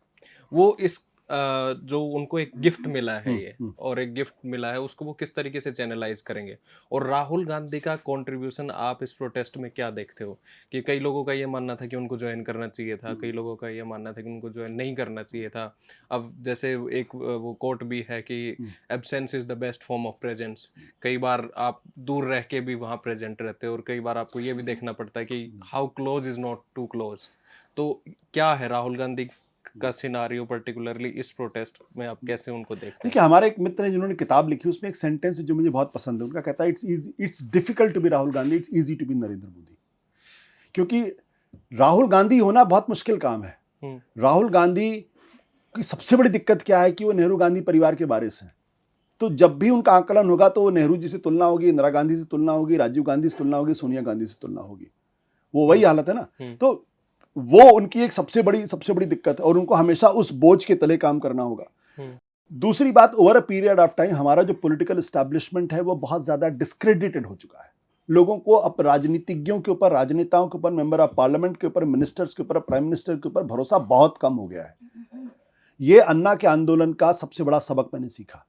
वो इस जो उनको एक गिफ्ट मिला है ये, और एक गिफ्ट मिला है उसको वो किस तरीके से चैनलाइज करेंगे, और राहुल गांधी का कंट्रीब्यूशन आप इस प्रोटेस्ट में क्या देखते हो? कि कई लोगों का ये मानना था कि उनको ज्वाइन करना चाहिए था, कई लोगों का ये मानना था कि उनको ज्वाइन नहीं करना चाहिए था। अब जैसे एक वो कोट भी है कि absence is the best form of presence. कई बार आप दूर रह के भी वहाँ प्रेजेंट रहते हो, और कई बार आपको ये भी देखना पड़ता है कि how close is not too close. तो क्या है राहुल गांधी का सिनारियो पर्टिकुलरली इस प्रोटेस्ट में, आप कैसे उनको देखते हैं? देखिए, हमारे एक मित्र हैं जिन्होंने किताब लिखी, उसमें एक सेंटेंस जो मुझे बहुत पसंद है, उनका कहता है it's difficult to be Rahul Gandhi, it's easy to be Narendra Modi. क्योंकि राहुल गांधी होना बहुत मुश्किल काम है। राहुल गांधी की सबसे बड़ी दिक्कत क्या है कि वो नेहरू गांधी परिवार के वारिस हैं। तो जब भी उनका आकलन होगा तो वो नेहरू जी से तुलना होगी, इंदिरा गांधी से तुलना होगी, राजीव गांधी से तुलना होगी, सोनिया गांधी से तुलना होगी। वो वही हालत है ना। तो वो उनकी एक सबसे बड़ी दिक्कत है, और उनको हमेशा उस बोझ के तले काम करना होगा। दूसरी बात, over a period of time हमारा जो पॉलिटिकल एस्टैब्लिशमेंट है वो बहुत ज्यादा डिस्क्रेडिटेड हो चुका है। लोगों को अब राजनीतिज्ञों के ऊपर, राजनेताओं के ऊपर, मेंबर ऑफ पार्लियामेंट के ऊपर, मिनिस्टर्स के ऊपर, प्राइम मिनिस्टर के ऊपर भरोसा बहुत कम हो गया है। ये अन्ना के आंदोलन का सबसे बड़ा सबक मैंने सीखा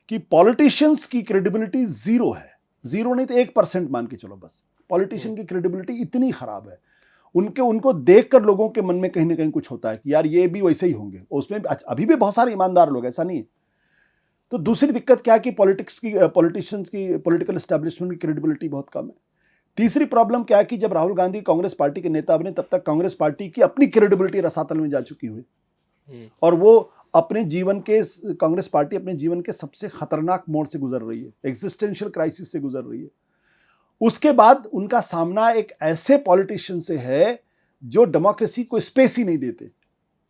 कि पॉलिटिशियंस की क्रेडिबिलिटी जीरो है। जीरो नहीं तो 1% मान के चलो बस। पॉलिटिशियन की क्रेडिबिलिटी इतनी खराब है, उनको देखकर लोगों के मन में कहीं ना कहीं कुछ होता है कि यार ये भी वैसे ही होंगे। उसमें अभी भी बहुत सारे ईमानदार लोग, ऐसा नहीं है। तो दूसरी दिक्कत क्या है कि पॉलिटिशियंस की, पॉलिटिकल एस्टैब्लिशमेंट की क्रेडिबिलिटी बहुत कम है। तीसरी प्रॉब्लम क्या है कि जब राहुल गांधी कांग्रेस पार्टी के नेता बने तब तक कांग्रेस पार्टी की अपनी क्रेडिबिलिटी रसातल में जा चुकी हुई, और वो कांग्रेस पार्टी अपने जीवन के सबसे खतरनाक मोड़ से गुजर रही है, एग्जिस्टेंशियल क्राइसिस से गुजर रही है। उसके बाद उनका सामना एक ऐसे पॉलिटिशियन से है जो डेमोक्रेसी को स्पेस ही नहीं देते,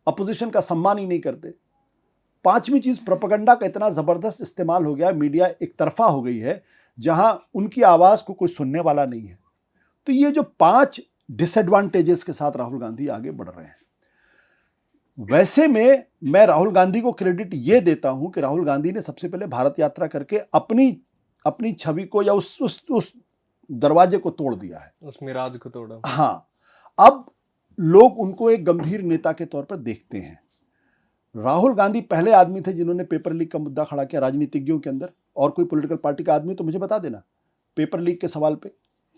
अपोजिशन का सम्मान ही नहीं करते। पांचवी चीज, प्रोपेगेंडा का इतना जबरदस्त इस्तेमाल हो गया, मीडिया एक तरफा हो गई है जहां उनकी आवाज को कोई सुनने वाला नहीं है। तो ये जो 5 डिसएडवांटेजेस के साथ राहुल गांधी आगे बढ़ रहे हैं। वैसे में मैं राहुल गांधी को क्रेडिट ये देता हूं कि राहुल गांधी ने सबसे पहले भारत यात्रा करके अपनी छवि को या उस दरवाजे को तोड़ दिया है, उस मिराज को तोड़ा। हाँ, अब लोग उनको एक गंभीर नेता के तौर पर देखते हैं। राहुल गांधी पहले आदमी थे जिन्होंने पेपर लीक का मुद्दा खड़ा किया राजनीतिज्ञों के अंदर, और कोई पॉलिटिकल पार्टी का आदमी तो मुझे बता देना, पेपर लीक के सवाल पे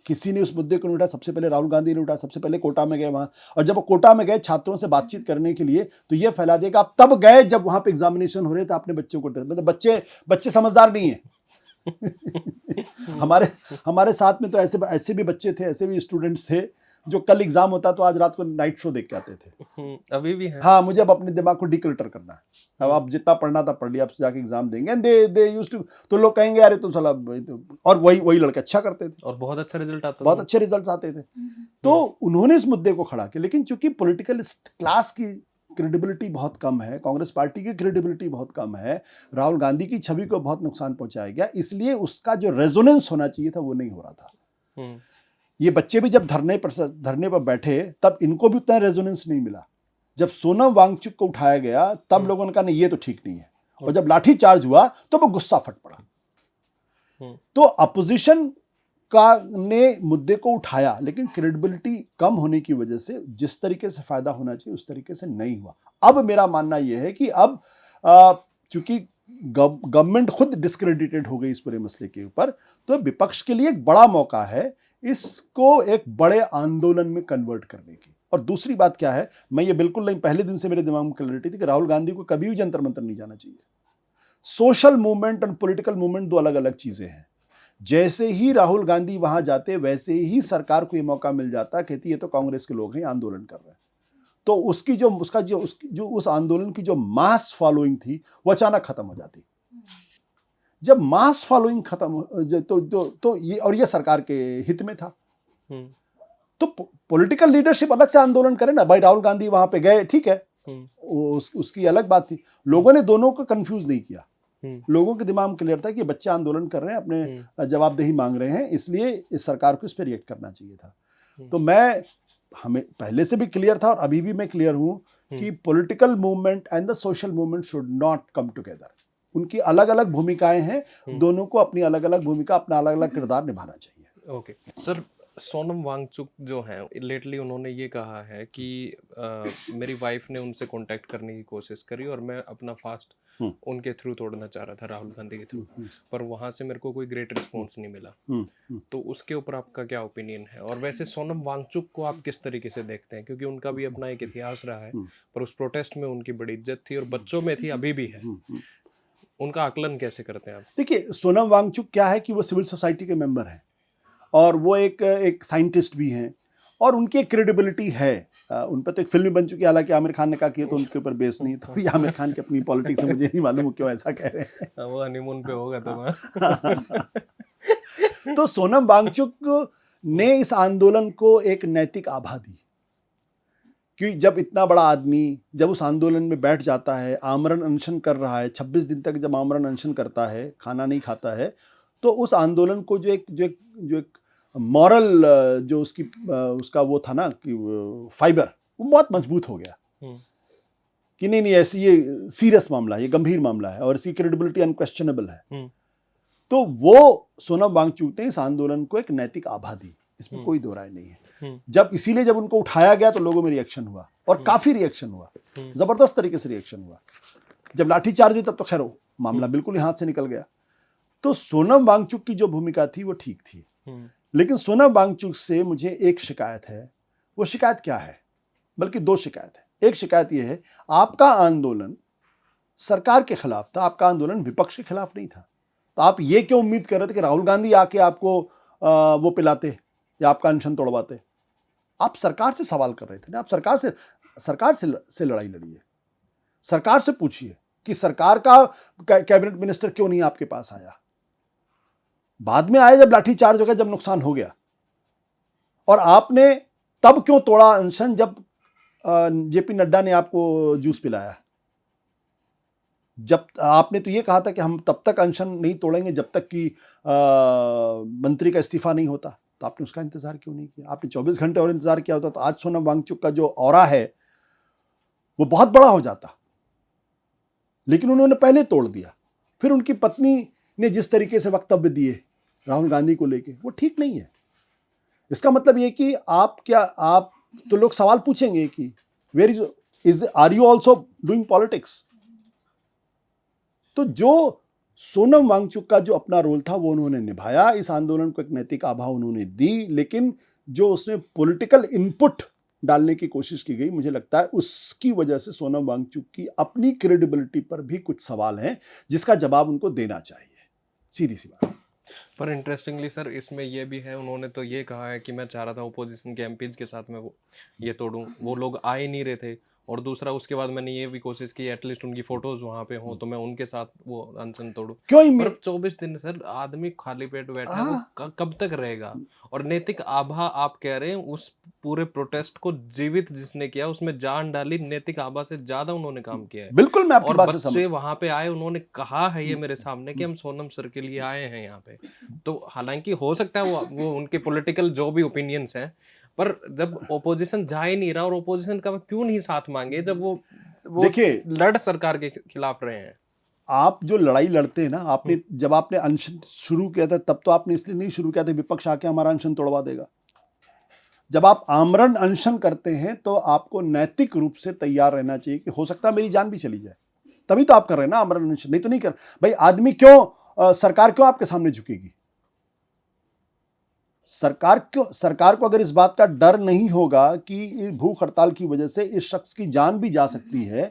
किसी ने उस मुद्दे को नहीं उठाया। सबसे पहले राहुल गांधी ने उठाया, सबसे पहले कोटा में गए वहां, और जब वो कोटा में गए छात्रों से बातचीत करने के लिए तो ये फैला दिया कि आप तब गए जब वहां पे एग्जामिनेशन हो रहे थे, आपने बच्चों को, मतलब बच्चे समझदार नहीं है। हमारे साथ में तो ऐसे भी बच्चे थे, ऐसे भी स्टूडेंट्स थे जो कल एग्जाम होता तो आज रात को नाइट शो देख के आते थे। अभी भी है। हाँ, मुझे अब अपने दिमाग को डिक्लटर करना है, अब आप जितना पढ़ना था पढ़ लिया, अब जाके एग्जाम देंगे। दे यूज्ड टू, तो लोग कहेंगे यार तुम साला, और वही लड़के अच्छा करते थे और बहुत अच्छा रिजल्ट आता था, बहुत अच्छे रिजल्ट आते थे। तो उन्होंने इस मुद्दे को खड़ा किया, लेकिन चूंकि पॉलिटिकल क्लास की क्रेडिबिलिटी बहुत कम है, कांग्रेस पार्टी की क्रेडिबिलिटी बहुत कम है, राहुल गांधी की छवि को बहुत नुकसान पहुंचाया गया, इसलिए उसका जो रेजोनेंस होना चाहिए था वो नहीं हो रहा था। ये बच्चे भी जब धरने पर बैठे तब इनको भी उतना रेजोनेंस नहीं मिला। जब सोनम वांगचुक को उठाया गया तब लोगों ने कहा नहीं ये तो ठीक नहीं है, और जब लाठी चार्ज हुआ तो वो गुस्सा फट पड़ा। तो अपोजिशन ने मुद्दे को उठाया, लेकिन क्रेडिबिलिटी कम होने की वजह से जिस तरीके से फायदा होना चाहिए उस तरीके से नहीं हुआ। अब मेरा मानना यह है कि अब चूंकि गवर्नमेंट खुद डिस्क्रेडिटेड हो गई इस पूरे मसले के ऊपर, तो विपक्ष के लिए एक बड़ा मौका है इसको एक बड़े आंदोलन में कन्वर्ट करने की। और दूसरी बात क्या है, मैं ये बिल्कुल नहीं, पहले दिन से मेरे दिमाग में क्लैरिटी थी कि राहुल गांधी को कभी भी जंतर मंतर नहीं जाना चाहिए। सोशल मूवमेंट और पॉलिटिकल मूवमेंट दो अलग अलग चीजें हैं। जैसे ही राहुल गांधी वहां जाते वैसे ही सरकार को ये मौका मिल जाता, कहती ये तो कांग्रेस के लोग हैं, आंदोलन कर रहे हैं। तो उसकी जो उस आंदोलन की जो मास फॉलोइंग थी वो अचानक खत्म हो जाती। जब मास फॉलोइंग खत्म तो ये सरकार के हित में था। तो पॉलिटिकल लीडरशिप अलग से आंदोलन करे ना भाई, राहुल गांधी वहां पे गए, ठीक है, उसकी अलग बात थी। लोगों ने दोनों को कंफ्यूज नहीं किया। लोगों के दिमाग में क्लियर था कि बच्चे आंदोलन कर रहे हैं, अपने जवाबदेही मांग रहे हैं, इसलिए इस सरकार को इस पर रिएक्ट करना चाहिए था। तो हमें पहले से भी क्लियर था और अभी भी मैं क्लियर हूं कि political movement and the social movement should not come together. उनकी अलग अलग भूमिकाएं हैं, दोनों को अपनी अलग अलग भूमिका, अपना अलग अलग किरदार निभाना चाहिए। ओके सर, सोनम वांगचुक जो हैं लेटली उन्होंने ये कहा है कि मेरी वाइफ ने उनसे कांटेक्ट करने की कोशिश करी और मैं अपना फास्ट उनके थ्रू तोड़ना चाह रहा था, राहुल गांधी के थ्रू, पर वहां से मेरे को कोई ग्रेट रिस्पॉन्स नहीं मिला। तो उसके ऊपर आपका क्या ओपिनियन है? और वैसे सोनम वांगचुक को आप किस तरीके से देखते हैं, क्योंकि उनका भी अपना एक इतिहास रहा है, पर उस प्रोटेस्ट में उनकी बड़ी इज्जत थी और बच्चों में थी, अभी भी है। उनका आकलन कैसे करते हैं आप? देखिए, सोनम वांगचुक क्या है कि वो सिविल सोसाइटी के मेंबर हैं और वो एक साइंटिस्ट भी हैं और उनकी एक क्रेडिबिलिटी है। उन पर तो एक फिल्म बन चुकी है, हालांकि आमिर खान ने कहा कि तो उनके ऊपर बेस नहीं, तो भी आमिर खान की अपनी पॉलिटिक्स से मुझे नहीं मालूम क्यों ऐसा कह रहे हैं। वो हनीमून पे होगा तो तो सोनम वांगचुक ने इस आंदोलन को एक नैतिक आभा दी कि जब इतना बड़ा आदमी जब उस आंदोलन में बैठ जाता है, आमरण अनशन कर रहा है, 26 दिन तक जब आमरण अनशन करता है, खाना नहीं खाता है, तो उस आंदोलन को जो एक मॉरल जो उसका वो था ना कि फाइबर, वो बहुत मजबूत हो गया कि नहीं ऐसी ये सीरियस मामला है, ये गंभीर मामला है और इसकी क्रेडिबिलिटी अनक्वेश्चनेबल है। तो वो सोनम वांगचुक ने इस आंदोलन को एक नैतिक आभा दी, इसमें कोई दो राय नहीं है। जब उनको उठाया गया तो लोगों में रिएक्शन हुआ और काफी रिएक्शन हुआ, जबरदस्त तरीके से रिएक्शन हुआ। जब लाठीचार्ज हुई तब तो खैर मामला बिल्कुल ही हाथ से निकल गया। तो सोनम वांगचुक की जो भूमिका थी वो ठीक थी, लेकिन सोनम वांगचुक से मुझे एक शिकायत है। वो शिकायत क्या है? बल्कि दो शिकायत है। एक शिकायत यह है, आपका आंदोलन सरकार के खिलाफ था, आपका आंदोलन विपक्ष के खिलाफ नहीं था। तो आप ये क्यों उम्मीद कर रहे थे कि राहुल गांधी आके आपको वो पिलाते या आपका अनशन तोड़वाते? आप सरकार से सवाल कर रहे थे ना, आप सरकार से लड़ाई लड़िए, सरकार से पूछिए कि सरकार का कैबिनेट मिनिस्टर क्यों नहीं आपके पास आया। बाद में आया जब लाठीचार्ज हो गया, जब नुकसान हो गया, और आपने तब क्यों तोड़ा अनशन जब जेपी नड्डा ने आपको जूस पिलाया। जब आपने तो ये कहा था कि हम तब तक अनशन नहीं तोड़ेंगे जब तक कि मंत्री का इस्तीफा नहीं होता, तो आपने उसका इंतजार क्यों नहीं किया? आपने 24 घंटे और इंतजार किया होता तो आज सोनम वांगचुक का जो ऑरा है वो बहुत बड़ा हो जाता, लेकिन उन्होंने पहले तोड़ दिया। फिर उनकी पत्नी ने जिस तरीके से वक्तव्य दिए राहुल गांधी को लेके, वो ठीक नहीं है। इसका मतलब ये कि आप तो लोग सवाल पूछेंगे कि where is are you also doing politics? तो जो सोनम वांगचुक का जो अपना रोल था वो उन्होंने निभाया, इस आंदोलन को एक नैतिक आभा उन्होंने दी, लेकिन जो उसमें पॉलिटिकल इनपुट डालने की कोशिश की गई, मुझे लगता है उसकी वजह से सोनम वांगचुक की अपनी क्रेडिबिलिटी पर भी कुछ सवाल हैं जिसका जवाब उनको देना चाहिए, सीधी सी बात। पर इंटरेस्टिंगली सर इसमें ये भी है, उन्होंने तो ये कहा है कि मैं चाह रहा था ओपोजिशन के एमपीज के साथ में वो ये तोड़ूं, वो लोग आ ही नहीं रहे थे। और दूसरा उसके बाद मैंने ये भी कोशिश की एटलीस्ट उनकी फोटोज वहां पे हो तो मैं उनके साथ वो अनशन तोड़ूं। क्यों 24 दिन सर आदमी खाली पेट बैठा है, वो कब तक रहेगा? और नैतिक आभा आप कह रहे हैं, उस पूरे प्रोटेस्ट को जीवित जिसने किया उसमें जान डाली, नैतिक आभा से ज्यादा उन्होंने काम किया है। बिल्कुल मैं आपकी बात से बच्चे वहां पे आए, उन्होंने कहा है ये मेरे सामने कि हम सोनम सर के लिए आए हैं यहाँ पे। तो हालांकि हो सकता है वो उनके पॉलिटिकल जो भी ओपिनियंस हैं, पर जब ओपोजिशन जा ही नहीं रहा, और ओपोजिशन का क्यों नहीं साथ मांगे जब वो देखिए लड़ सरकार के खिलाफ रहे हैं। आप जो लड़ाई लड़ते हैं ना, जब आपने अनशन शुरू किया था तब तो आपने इसलिए नहीं शुरू किया था विपक्ष आके हमारा अनशन तोड़वा देगा। जब आप आमरण अनशन करते हैं तो आपको नैतिक रूप से तैयार रहना चाहिए कि हो सकता है मेरी जान भी चली जाए, तभी तो आप कर रहे हैं ना आमरण अनशन, नहीं तो नहीं कर। भाई आदमी क्यों सरकार क्यों आपके सामने झुकेगी? सरकार को अगर इस बात का डर नहीं होगा कि भूख हड़ताल की वजह से इस शख्स की जान भी जा सकती है,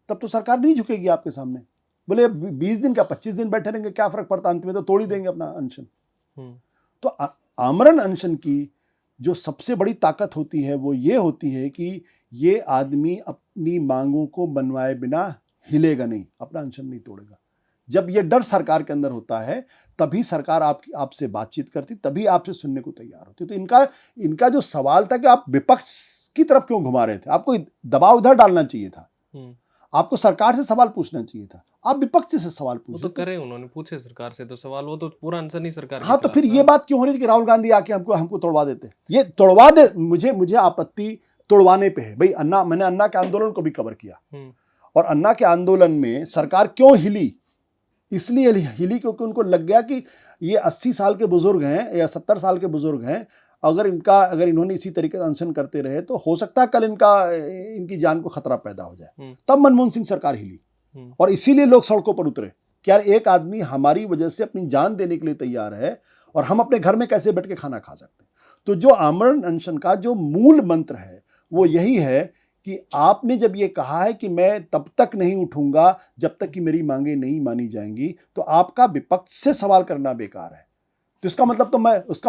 तब तो सरकार नहीं झुकेगी आपके सामने। बोले 20 दिन का 25 दिन बैठे रहेंगे क्या फर्क पड़ता, अंत में तो तोड़ ही देंगे अपना अनशन। तो आमरण अनशन की जो सबसे बड़ी ताकत होती है वो ये होती है कि ये आदमी अपनी मांगों को मनवाए बिना हिलेगा नहीं, अपना अनशन नहीं तोड़ेगा। जब ये डर सरकार के अंदर होता है तभी सरकार आपसे बातचीत करती, तभी आपसे सुनने को तैयार होती। तो इनका जो सवाल था कि आप विपक्ष की तरफ क्यों घुमा रहे थे, आपको दबाव उधर डालना चाहिए था, आपको सरकार से सवाल पूछना चाहिए था, आप विपक्ष से सवाल पूछे। तो करे, उन्होंने पूछे सरकार से तो सवाल, वो तो पूरा आंसर नहीं सरकार। हाँ, तो फिर ये बात क्यों हो रही थी कि राहुल गांधी आके हमको तोड़वा देते? ये तोड़वा दे, मुझे आपत्ति तोड़वाने पे है भाई। मैंने अन्ना के आंदोलन को भी कवर किया, और अन्ना के आंदोलन में सरकार क्यों हिली, इसलिए हिली क्योंकि उनको लग गया कि ये 80 साल के बुजुर्ग हैं या 70 साल के बुजुर्ग हैं, अगर इन्होंने इसी तरीके से अनशन करते रहे तो हो सकता है कल इनकी जान को खतरा पैदा हो जाए। तब मनमोहन सिंह सरकार हिली, और इसीलिए लोग सड़कों पर उतरे कि यार एक आदमी हमारी वजह से अपनी जान देने के लिए तैयार है, और हम अपने घर में कैसे बैठ के खाना खा सकते हैं। तो जो आमरण अनशन का जो मूल मंत्र है वो यही है कि आपने जब ये कहा है कि मैं तब तक नहीं उठूंगा जब तक कि मेरी मांगे नहीं मानी जाएंगी, तो आपका विपक्ष से सवाल करना बेकार है। तो उसका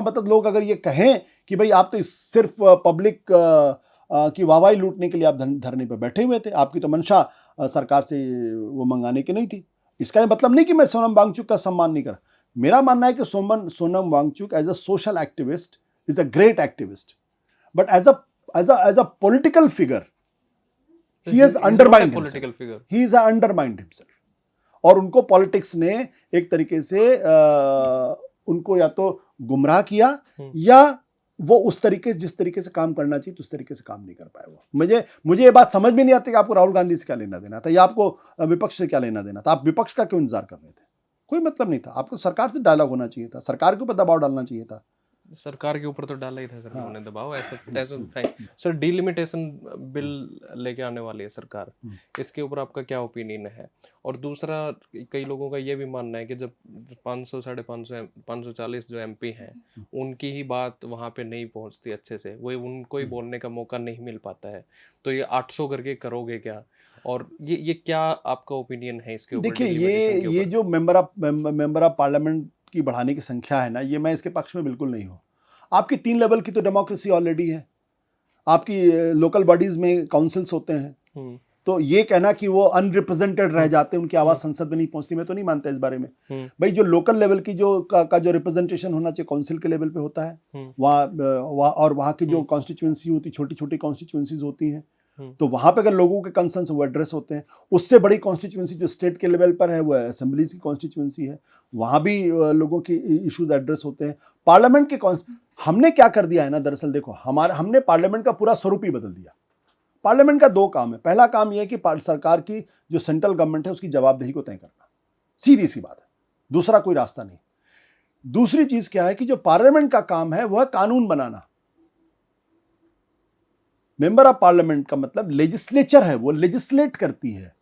मतलब लोग अगर ये कहें कि भाई आप तो सिर्फ पब्लिक की वाहवाही लूटने के लिए आप धरने पर बैठे हुए थे, आपकी तो मंशा सरकार से वो मंगाने की नहीं थी, इसका ये मतलब नहीं कि मैं सोनम वांगचुक का सम्मान नहीं कर। मेरा मानना है कि Sonam Wangchuk as a social activist is a great activist, but as a political figure he has undermined himself, और उनको पॉलिटिक्स ने एक तरीके से उनको या तो गुमराह किया या वो जिस तरीके से काम करना चाहिए उस तरीके से काम नहीं कर पाए। वो मुझे ये बात समझ में नहीं आती कि आपको राहुल गांधी से क्या लेना देना था या आपको विपक्ष से क्या लेना देना था। आप विपक्ष का क्यों इंतजार कर रहे थे? कोई मतलब नहीं था। आपको सरकार से डायलॉग होना चाहिए था, सरकार के ऊपर दबाव डालना चाहिए था। सरकार के ऊपर तो डाला ही था सर, उन्होंने दबाव। ऐसा सर डिलिमिटेशन बिल लेके आने वाली है सरकार, इसके ऊपर आपका क्या ओपिनियन है? और दूसरा, कई लोगों का ये भी मानना है कि जब 500 540 जो एमपी हैं उनकी ही बात वहाँ पे नहीं पहुँचती अच्छे से, वही उनको ही बोलने का मौका नहीं मिल पाता है, तो ये 800 करके करोगे क्या? और ये क्या आपका ओपिनियन है इसके ऊपर? देखिए, ये जो मेंबर ऑफ पार्लियामेंट की बढ़ाने की संख्या है ना, ये मैं इसके पक्ष में बिल्कुल नहीं हूँ। आपकी 3 लेवल की तो डेमोक्रेसी ऑलरेडी है, आपकी लोकल बॉडीज में काउंसिल्स होते हैं, तो ये कहना कि वो अनरिप्रेजेंटेड रह जाते हैं, उनकी आवाज संसद में नहीं पहुंचती, मैं तो नहीं मानता इस बारे में। भाई जो लोकल लेवल की जो रिप्रेजेंटेशन होना चाहिए काउंसिल के लेवल पे होता है, और वहाँ की जो कॉन्स्टिट्यूएंसी होती, छोटी छोटी कॉन्स्टिट्यूएंसीज होती हैं, तो वहां पे अगर लोगों के कंसर्न्स वो एड्रेस होते हैं। उससे बड़ी कॉन्स्टिट्यूएंसी जो स्टेट के लेवल पर है वो असेंबलीज की कॉन्स्टिट्यूएंसी है, वहां भी लोगों की इश्यूज एड्रेस होते हैं। पार्लियामेंट के हमने क्या कर दिया है ना, दरअसल देखो हमने पार्लियामेंट का पूरा स्वरूप ही बदल दिया। पार्लियामेंट का 2 काम है। पहला काम यह है कि सरकार की जो सेंट्रल गवर्नमेंट है उसकी जवाबदेही को तय करना, सीधी सी बात है, दूसरा कोई रास्ता नहीं। दूसरी चीज क्या है कि जो पार्लियामेंट का काम है वह कानून बनाना। मेंबर ऑफ पार्लियामेंट का मतलब लेजिस्लेचर है, वो लेजिस्लेट करती है।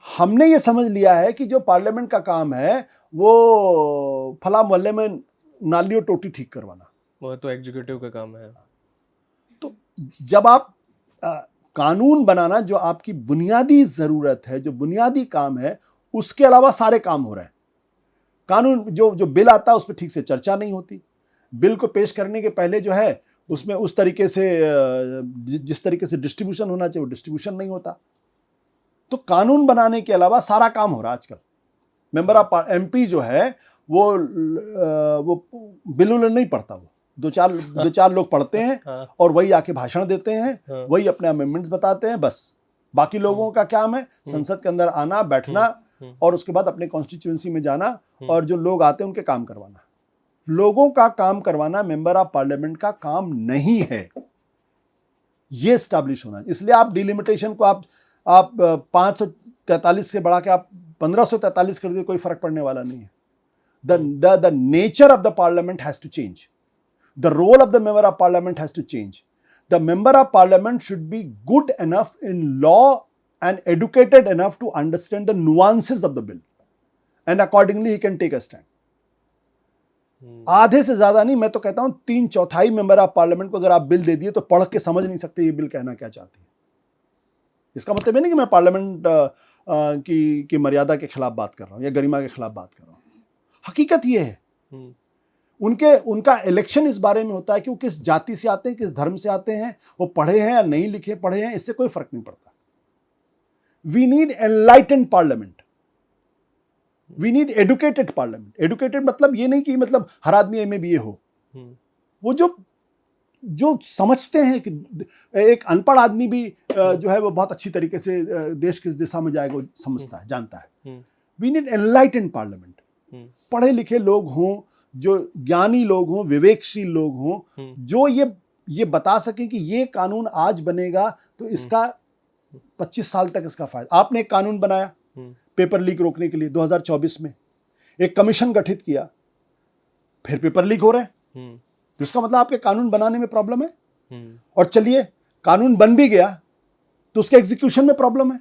हमने ये समझ लिया है कि जो पार्लियामेंट का काम है वो फला मोहल्ले में नाली और टोटी ठीक करवाना, वो तो एग्जीक्यूटिव का काम है। तो जब आप कानून बनाना, जो आपकी बुनियादी जरूरत है, जो बुनियादी काम है, उसके अलावा सारे काम हो रहे हैं। कानून जो बिल आता है उस पर ठीक से चर्चा नहीं होती, बिल को पेश करने के पहले जो है उसमें उस तरीके से जिस तरीके से डिस्ट्रीब्यूशन होना चाहिए वो डिस्ट्रीब्यूशन नहीं होता। तो कानून बनाने के अलावा सारा काम हो रहा है आजकल। मेंबर ऑफ एमपी जो है वो बिल नहीं पढ़ता, वो दो चार लोग पढ़ते हैं और वही आके भाषण देते हैं, वही अपने अमेंडमेंट्स बताते हैं, बस। बाकी लोगों का काम है संसद के अंदर आना, बैठना और उसके बाद अपने कॉन्स्टिट्यूएंसी में जाना और जो लोग आते हैं उनके काम करवाना। लोगों का काम करवाना मेंबर ऑफ पार्लियामेंट का काम नहीं है, ये स्टैब्लिश होना। इसलिए आप डिलिमिटेशन को आप 543 से बढ़ा के आप 1543 कर दिए, कोई फर्क पड़ने वाला नहीं है। The nature of the parliament has to change. The role of the member of parliament has to change. The member of parliament should be good enough in law and educated enough to understand the nuances of the bill, and accordingly he can take a stand. आधे से ज्यादा नहीं, मैं तो कहता हूं 3/4 member of parliament को अगर आप बिल दे दिए तो पढ़ के समझ नहीं सकते ये बिल कहना क्या चाहती है। इसका मतलब ये नहीं कि मैं पार्लियामेंट की मर्यादा के खिलाफ बात कर रहा हूं या गरिमा के खिलाफ बात कर रहा हूं। हकीकत ये है, उनका इलेक्शन इस बारे में होता है कि वो किस जाति से आते हैं, किस धर्म से आते हैं, वो पढ़े हैं या नहीं लिखे पढ़े हैं, इससे कोई फर्क नहीं पड़ता। We need enlightened parliament, we need educated parliament. Educated मतलब ये नहीं कि मतलब हर आदमी MA BA हो, वो जो समझते हैं कि एक अनपढ़ आदमी भी जो है वो बहुत अच्छी तरीके से देश किस दिशा में जाएगा समझता है, जानता है। वी नीड एनलाइटेंड पार्लियामेंट, पढ़े लिखे लोग हों, जो ज्ञानी लोग हों, विवेकशील लोग हों, जो ये बता सकें कि ये कानून आज बनेगा तो इसका 25 साल तक इसका फायदा। आपने एक कानून बनाया पेपर लीक रोकने के लिए 2024 में, एक कमीशन गठित किया, फिर पेपर लीक हो रहे हैं, तो इसका मतलब आपके कानून बनाने में प्रॉब्लम है। और चलिए कानून बन भी गया तो उसके एग्जीक्यूशन में प्रॉब्लम है,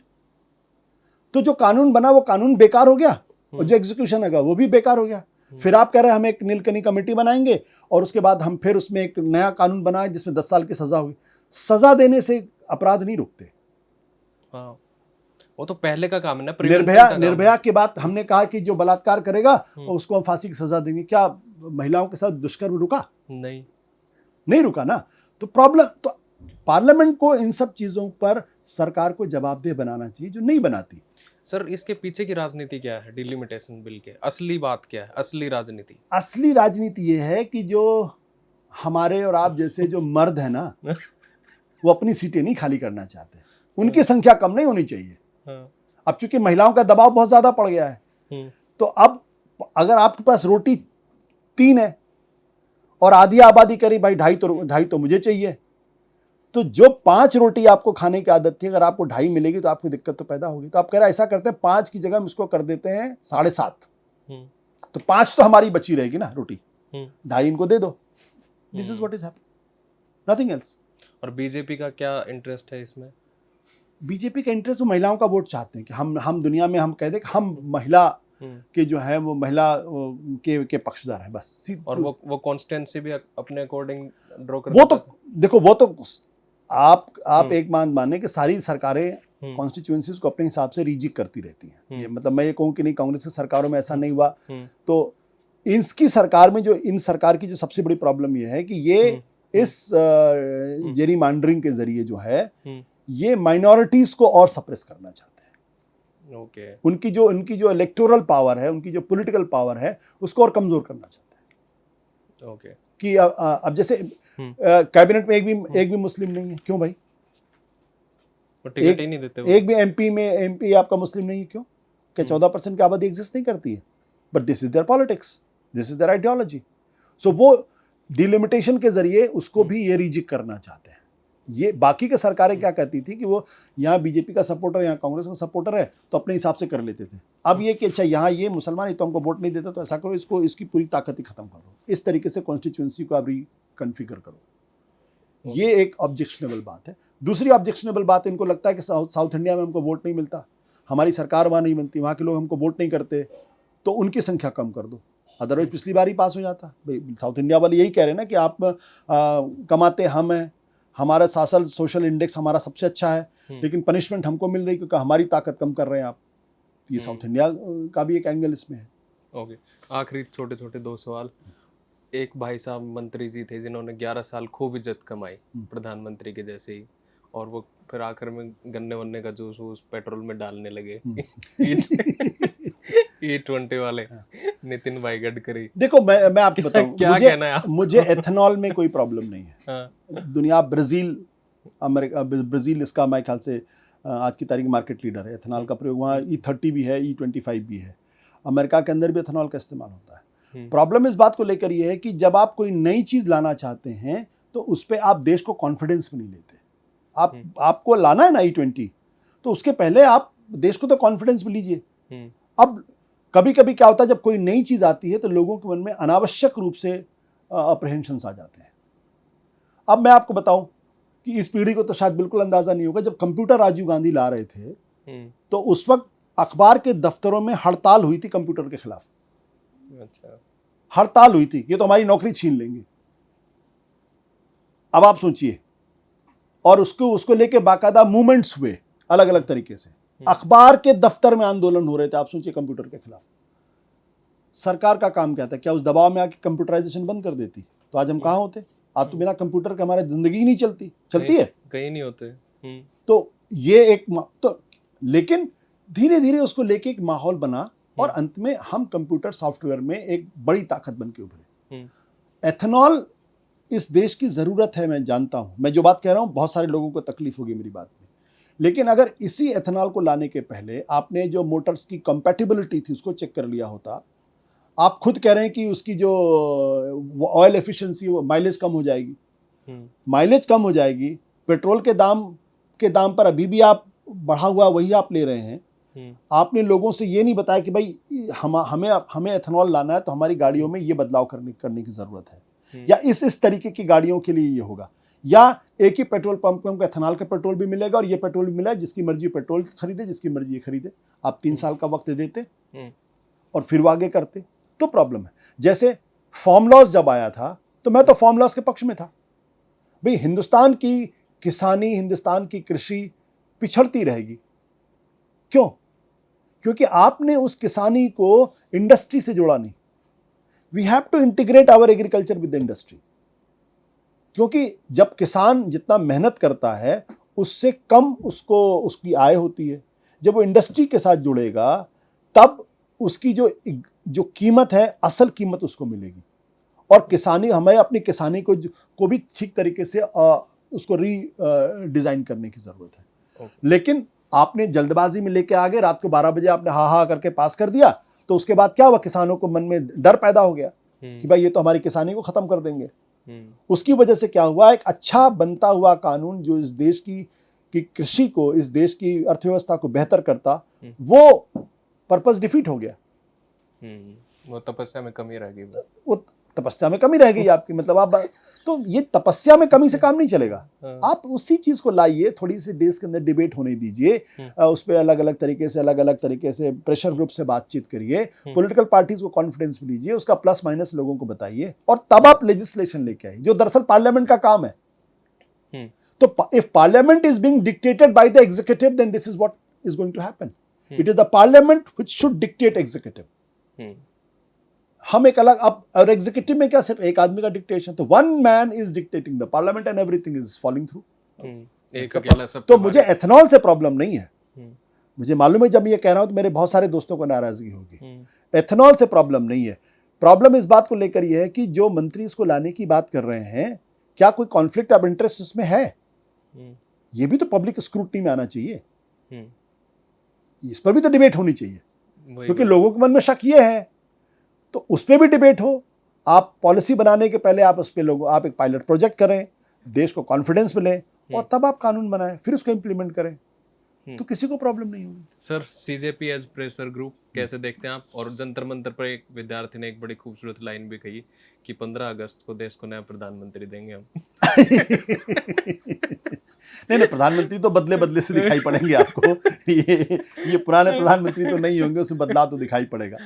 तो जो कानून बना वो कानून बेकार हो गया और जो एग्जीक्यूशन है वो भी बेकार हो गया। फिर आप कह रहे हैं हम एक नीलकनी कमेटी बनाएंगे और उसके बाद हम फिर उसमें एक नया कानून बनाए जिसमें 10 साल की सजा होगी। सजा देने से अपराध नहीं रुकते। हाँ, वो तो पहले का काम है ना। निर्भया के बाद हमने कहा कि जो बलात्कार करेगा उसको हम फांसी की सजा देंगे। क्या महिलाओं के साथ दुष्कर्म रुका? नहीं रुका ना। तो प्रॉब्लम तो पार्लियामेंट को इन सब चीजों पर सरकार को जवाबदेह बनाना चाहिए, जो नहीं बनाती। सर, इसके पीछे की राजनीति क्या है? डिलिमिटेशन बिल के असली बात क्या है? असली राजनीति ये है कि जो हमारे और आप जैसे जो मर्द है ना वो अपनी सीटें नहीं खाली करना चाहते, उनकी संख्या कम नहीं होनी चाहिए। अब चूंकि महिलाओं का दबाव बहुत ज्यादा पड़ गया है, तो अब अगर आपके पास रोटी 3 है और आधी आबादी करी भाई 2.5 तो मुझे चाहिए, तो जो 5 रोटी आपको खाने की आदत थी, अगर आपको 2.5 मिलेगी तो आपको दिक्कत तो पैदा होगी। तो आप कह रहे हैं ऐसा करते हैं 5 की जगह हम इसको कर देते हैं 7.5, तो 5 तो हमारी बची रहेगी ना रोटी, 2.5 इनको दे दो। This is what is happening, nothing else. और बीजेपी का क्या इंटरेस्ट है इसमें? बीजेपी का इंटरेस्ट वो महिलाओं का वोट चाहते हैं कि हम दुनिया में हम कह दें कि हम महिला के जो है वो महिला के पक्षधर है बस। और वो कॉन्स्टेंसी भी अपने अकॉर्डिंग ड्रॉ कर वो तो देखो, वो तो आप एक माने कि सारी सरकारें कॉन्स्टिट्यूएंसीज को अपने हिसाब से रीजिक करती रहती हैं। ये मतलब मैं ये कहूँ कि नहीं कांग्रेस की सरकारों में ऐसा नहीं हुआ। तो इसकी सरकार में इन सरकार की जो सबसे बड़ी प्रॉब्लम ये है कि ये इस जेरीमैंडरिंग के जरिए जो है ये माइनॉरिटीज को और सप्रेस करना चाहते हैं। उनकी जो इलेक्टोरल पावर है, उनकी जो पॉलिटिकल पावर है, उसको और कमजोर करना चाहते हैं। कि अब जैसे कैबिनेट में एक भी मुस्लिम नहीं है, क्यों भाई? टिकट ही नहीं देते वो। एक भी एमपी आपका मुस्लिम नहीं है, क्यों? क्या 14% की आबादी एग्जिस्ट नहीं करती है? But this is their politics, this is their ideology. So वो डिलिमिटेशन के जरिए उसको भी ये रिजिक करना चाहते हैं। ये बाकी के सरकारें क्या कहती थी कि वो यहाँ बीजेपी का सपोर्टर, यहाँ कांग्रेस का सपोर्टर है तो अपने हिसाब से कर लेते थे। अब ये कि अच्छा यहाँ ये मुसलमान तो हमको वोट नहीं देता तो ऐसा करो, इसकी पूरी ताकत ही खत्म करो, इस तरीके से कॉन्स्टिट्यूएंसी को आप रिकन्फिगर करो। ये एक ऑब्जेक्शनेबल बात है। दूसरी ऑब्जेक्शनेबल बात, इनको लगता है कि साउथ इंडिया में हमको वोट नहीं मिलता, हमारी सरकार वहाँ नहीं बनती, वहाँ के लोग हमको वोट नहीं करते, तो उनकी संख्या कम कर दो, अदरवाइज पिछली बार ही पास हो जाता। भाई साउथ इंडिया वाले यही कह रहे हैं ना कि आप कमाते हम हैं, हमारा सोशल इंडेक्स हमारा सबसे अच्छा है, लेकिन पनिशमेंट हमको मिल रही क्योंकि हमारी ताकत कम कर रहे हैं आप। ये साउथ इंडिया का भी एक एंगल इसमें है। ओके, आखिरी छोटे छोटे 2 सवाल। एक भाई साहब मंत्री जी थे जिन्होंने 11 साल खूब इज्जत कमाई प्रधानमंत्री के जैसे ही, और वो फिर आखिर में गन्ने वन्ने का जूस पेट्रोल में डालने लगे। E20 वाले नितिन भाई गडकरी। देखो मैं आपको बताऊं, क्या कहना है आप? मुझे एथेनॉल में कोई प्रॉब्लम नहीं है। दुनिया, ब्राजील, अमेरिका, ब्राजील इसका मेरे ख्याल से आज की तारीख मार्केट लीडर है। एथेनॉल का प्रयोग वहाँ E30 भी है, E25 भी है। अमेरिका के अंदर भी एथेनॉल का इस्तेमाल होता है। प्रॉब्लम इस बात को लेकर ये है कि जब आप कोई नई चीज़ लाना चाहते हैं तो उस पर आप देश को कॉन्फिडेंस में नहीं लेते। आपको लाना है ना E20, तो उसके पहले आप देश को तो कॉन्फिडेंस में लीजिए। अब कभी कभी क्या होता है, जब कोई नई चीज़ आती है तो लोगों के मन में अनावश्यक रूप से अप्रहेंशंस आ जाते हैं। अब मैं आपको बताऊं कि इस पीढ़ी को तो शायद बिल्कुल अंदाज़ा नहीं होगा, जब कंप्यूटर राजीव गांधी ला रहे थे तो उस वक्त अखबार के दफ्तरों में हड़ताल हुई थी कंप्यूटर के खिलाफ। अच्छा, हड़ताल हुई थी, ये तो हमारी नौकरी छीन लेंगे। अब आप सोचिए, और उसको लेके बाकायदा मूवमेंट्स हुए अलग अलग तरीके से। अखबार के दफ्तर में आंदोलन हो रहे थे, आप सोचिए, कंप्यूटर के खिलाफ। सरकार का काम क्या था? क्या उस दबाव में आके कंप्यूटराइजेशन बंद कर देती तो आज हम कहाँ होते? आज तो बिना कंप्यूटर के हमारी जिंदगी ही नहीं चलती है, कहीं नहीं होते। तो ये एक तो लेकिन धीरे धीरे उसको लेके एक माहौल बना और अंत में हम कंप्यूटर सॉफ्टवेयर में एक बड़ी ताकत बन के उभरे। एथेनॉल इस देश की ज़रूरत है, मैं जानता हूं, मैं जो बात कह रहा हूं बहुत सारे लोगों को तकलीफ होगी मेरी बात में, लेकिन अगर इसी एथेनॉल को लाने के पहले आपने जो मोटर्स की कंपैटिबिलिटी थी उसको चेक कर लिया होता। आप खुद कह रहे हैं कि उसकी जो ऑयल एफिशिएंसी माइलेज कम हो जाएगी, माइलेज कम हो जाएगी, पेट्रोल के दाम पर अभी भी आप बढ़ा हुआ वही आप ले रहे हैं। आपने लोगों से ये नहीं बताया कि भाई हमें एथेनॉल लाना है तो हमारी गाड़ियों में ये बदलाव करने की ज़रूरत है, या इस तरीके की गाड़ियों के लिए ये होगा, या एक ही पेट्रोल पंप में हमको एथेनॉल का पेट्रोल भी मिलेगा और ये पेट्रोल भी मिला है, जिसकी मर्जी पेट्रोल खरीदे, जिसकी मर्जी ये खरीदे। आप 3 साल का वक्त देते और फिर वो आगे करते तो प्रॉब्लम है। जैसे फार्म लॉस जब आया था तो मैं तो फार्म लॉस के पक्ष में था। भाई हिंदुस्तान की किसानी, हिंदुस्तान की कृषि पिछड़ती रहेगी। क्यों? क्योंकि आपने उस किसानी को इंडस्ट्री से जोड़ा नहीं। We have to integrate our agriculture with the industry, क्योंकि जब किसान जितना मेहनत करता है उससे कम उसकी आय होती है। जब वो इंडस्ट्री के साथ जुड़ेगा तब उसकी जो कीमत है, असल कीमत उसको मिलेगी। और किसानी, हमें अपनी किसानी को भी ठीक तरीके से उसको डिज़ाइन करने की ज़रूरत है। लेकिन आपने जल्दबाजी में लेके आ गए, रात को 12 बजे आपने हा करके पास कर दिया, तो उसके बाद क्या हुआ? किसानों को मन में डर पैदा हो गया कि भाई ये तो हमारी किसानी को ख़त्म कर देंगे। उसकी वजह से क्या हुआ? एक अच्छा बनता हुआ कानून जो इस देश की कृषि को, इस देश की अर्थव्यवस्था को बेहतर करता, वो पर्पस डिफीट हो गया। वो तपस्या में कमी रह गई। वो तपस्या में कमी रह गई आपकी, मतलब आप तो ये तपस्या में कमी से काम नहीं चलेगा। आप उसी चीज को लाइए, थोड़ी सी देश के अंदर डिबेट होने दीजिए, उस पर अलग अलग तरीके से प्रेशर ग्रुप से बातचीत करिए, पॉलिटिकल पार्टीज को कॉन्फिडेंस में लीजिए, उसका प्लस माइनस लोगों को बताइए, और तब आप लेजिस्लेशन लेके आइए, जो दरअसल पार्लियामेंट का काम है। तो if parliament is being dictated by the executive, then this is what is going to happen. It is the parliament which should dictate executive. हम एक अलग, अब और एग्जीक्यूटिव में क्या सिर्फ एक आदमी का डिक्टेशन, तो one man is dictating the parliament and everything is falling through. एक अकेला सब। तो मुझे एथेनॉल से प्रॉब्लम नहीं है। मुझे मालूम है जब ये कह रहा हूं तो मेरे बहुत सारे दोस्तों को नाराजगी होगी। एथेनॉल से प्रॉब्लम नहीं है। प्रॉब्लम इस बात को लेकर ये है कि जो मंत्री इसको लाने की बात कर रहे हैं, क्या कोई कॉन्फ्लिक्ट ऑफ इंटरेस्ट इसमें है? ये भी तो पब्लिक स्क्रूटनी में आना चाहिए, इस पर भी तो डिबेट होनी चाहिए, क्योंकि लोगों के मन में शक ये है, तो उस पर भी डिबेट हो। आप पॉलिसी बनाने के पहले आप उस पर आप एक पायलट प्रोजेक्ट करें, देश को कॉन्फिडेंस मिले, और तब आप कानून बनाएं, फिर उसको इम्प्लीमेंट करें, तो किसी को प्रॉब्लम नहीं होगी। Sir, CJP as pressure group कैसे देखते हैं आप? और जंतर मंतर पर एक विद्यार्थी ने एक बड़ी खूबसूरत लाइन भी कही कि 15 अगस्त को देश को नया प्रधानमंत्री देंगे हम। नहीं, प्रधानमंत्री तो बदले से दिखाई पड़ेंगे आपको। ये पुराने प्रधानमंत्री तो नहीं होंगे, उसमें बदलाव तो दिखाई पड़ेगा।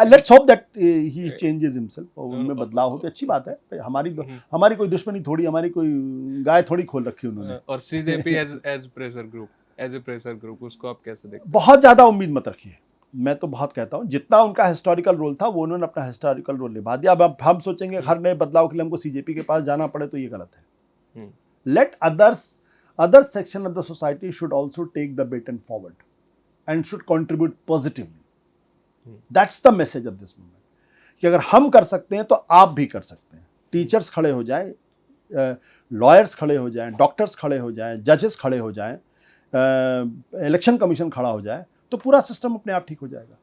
Let's hope that he changes himself, और उनमें बदलाव हो तो अच्छी बात है। हमारी कोई दुश्मनी थोड़ी, हमारी कोई गाय थोड़ी खोल रखी उन्होंने। और CJP as pressure group, as a pressure group, उसको आप कैसे देखते हैं? बहुत ज्यादा उम्मीद मत रखिए। मैं तो बहुत कहता हूं, जितना उनका हिस्टोरिकल रोल था वो उन्होंने अपना हिस्टोरिकल रोल निभा दिया। अब हम सोचेंगे हर नए बदलाव के लिए हमको सीजेपी के पास जाना पड़े, तो ये गलत है। Let other section of the society should also take the baton forward and should contribute positively. That's the message of this movement, कि अगर हम कर सकते हैं तो आप भी कर सकते हैं। टीचर्स खड़े हो जाएं, लॉयर्स खड़े हो जाएं, डॉक्टर्स खड़े हो जाएं, जजेस खड़े हो जाएं, इलेक्शन कमीशन खड़ा हो जाए, तो पूरा सिस्टम अपने आप ठीक हो जाएगा।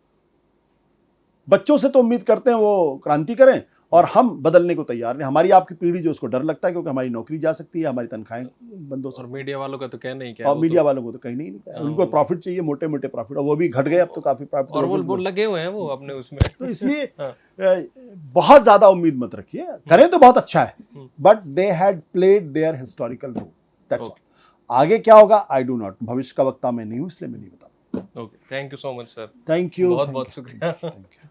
बच्चों से तो उम्मीद करते हैं वो क्रांति करें, और हम बदलने को तैयार हैं। हमारी आपकी पीढ़ी जो उसको डर लगता है, क्योंकि हमारी नौकरी जा सकती है, हमारी तनख्वाहें बंद हो सकती है। और मीडिया वालों का तो कहना ही क्या, और मीडिया वालों को तो कहीं नहीं है, उनको प्रॉफिट चाहिए, मोटे मोटे प्रॉफिट, और वो भी घट गए अब तो काफी प्रॉफिट, और वो लगे हुए हैं वो अपने उसमें। तो इसलिए बहुत ज्यादा उम्मीद मत रखिए। करें तो बहुत अच्छा है, but they had played there historical role, that's all. आगे क्या होगा आई डू नॉट, भविष्य का वक्ता मैं नहीं हूं, इसलिए मैं नहीं बता। Okay, thank you so much sir. Thank you, बहुत बहुत शुक्रिया। Thank you.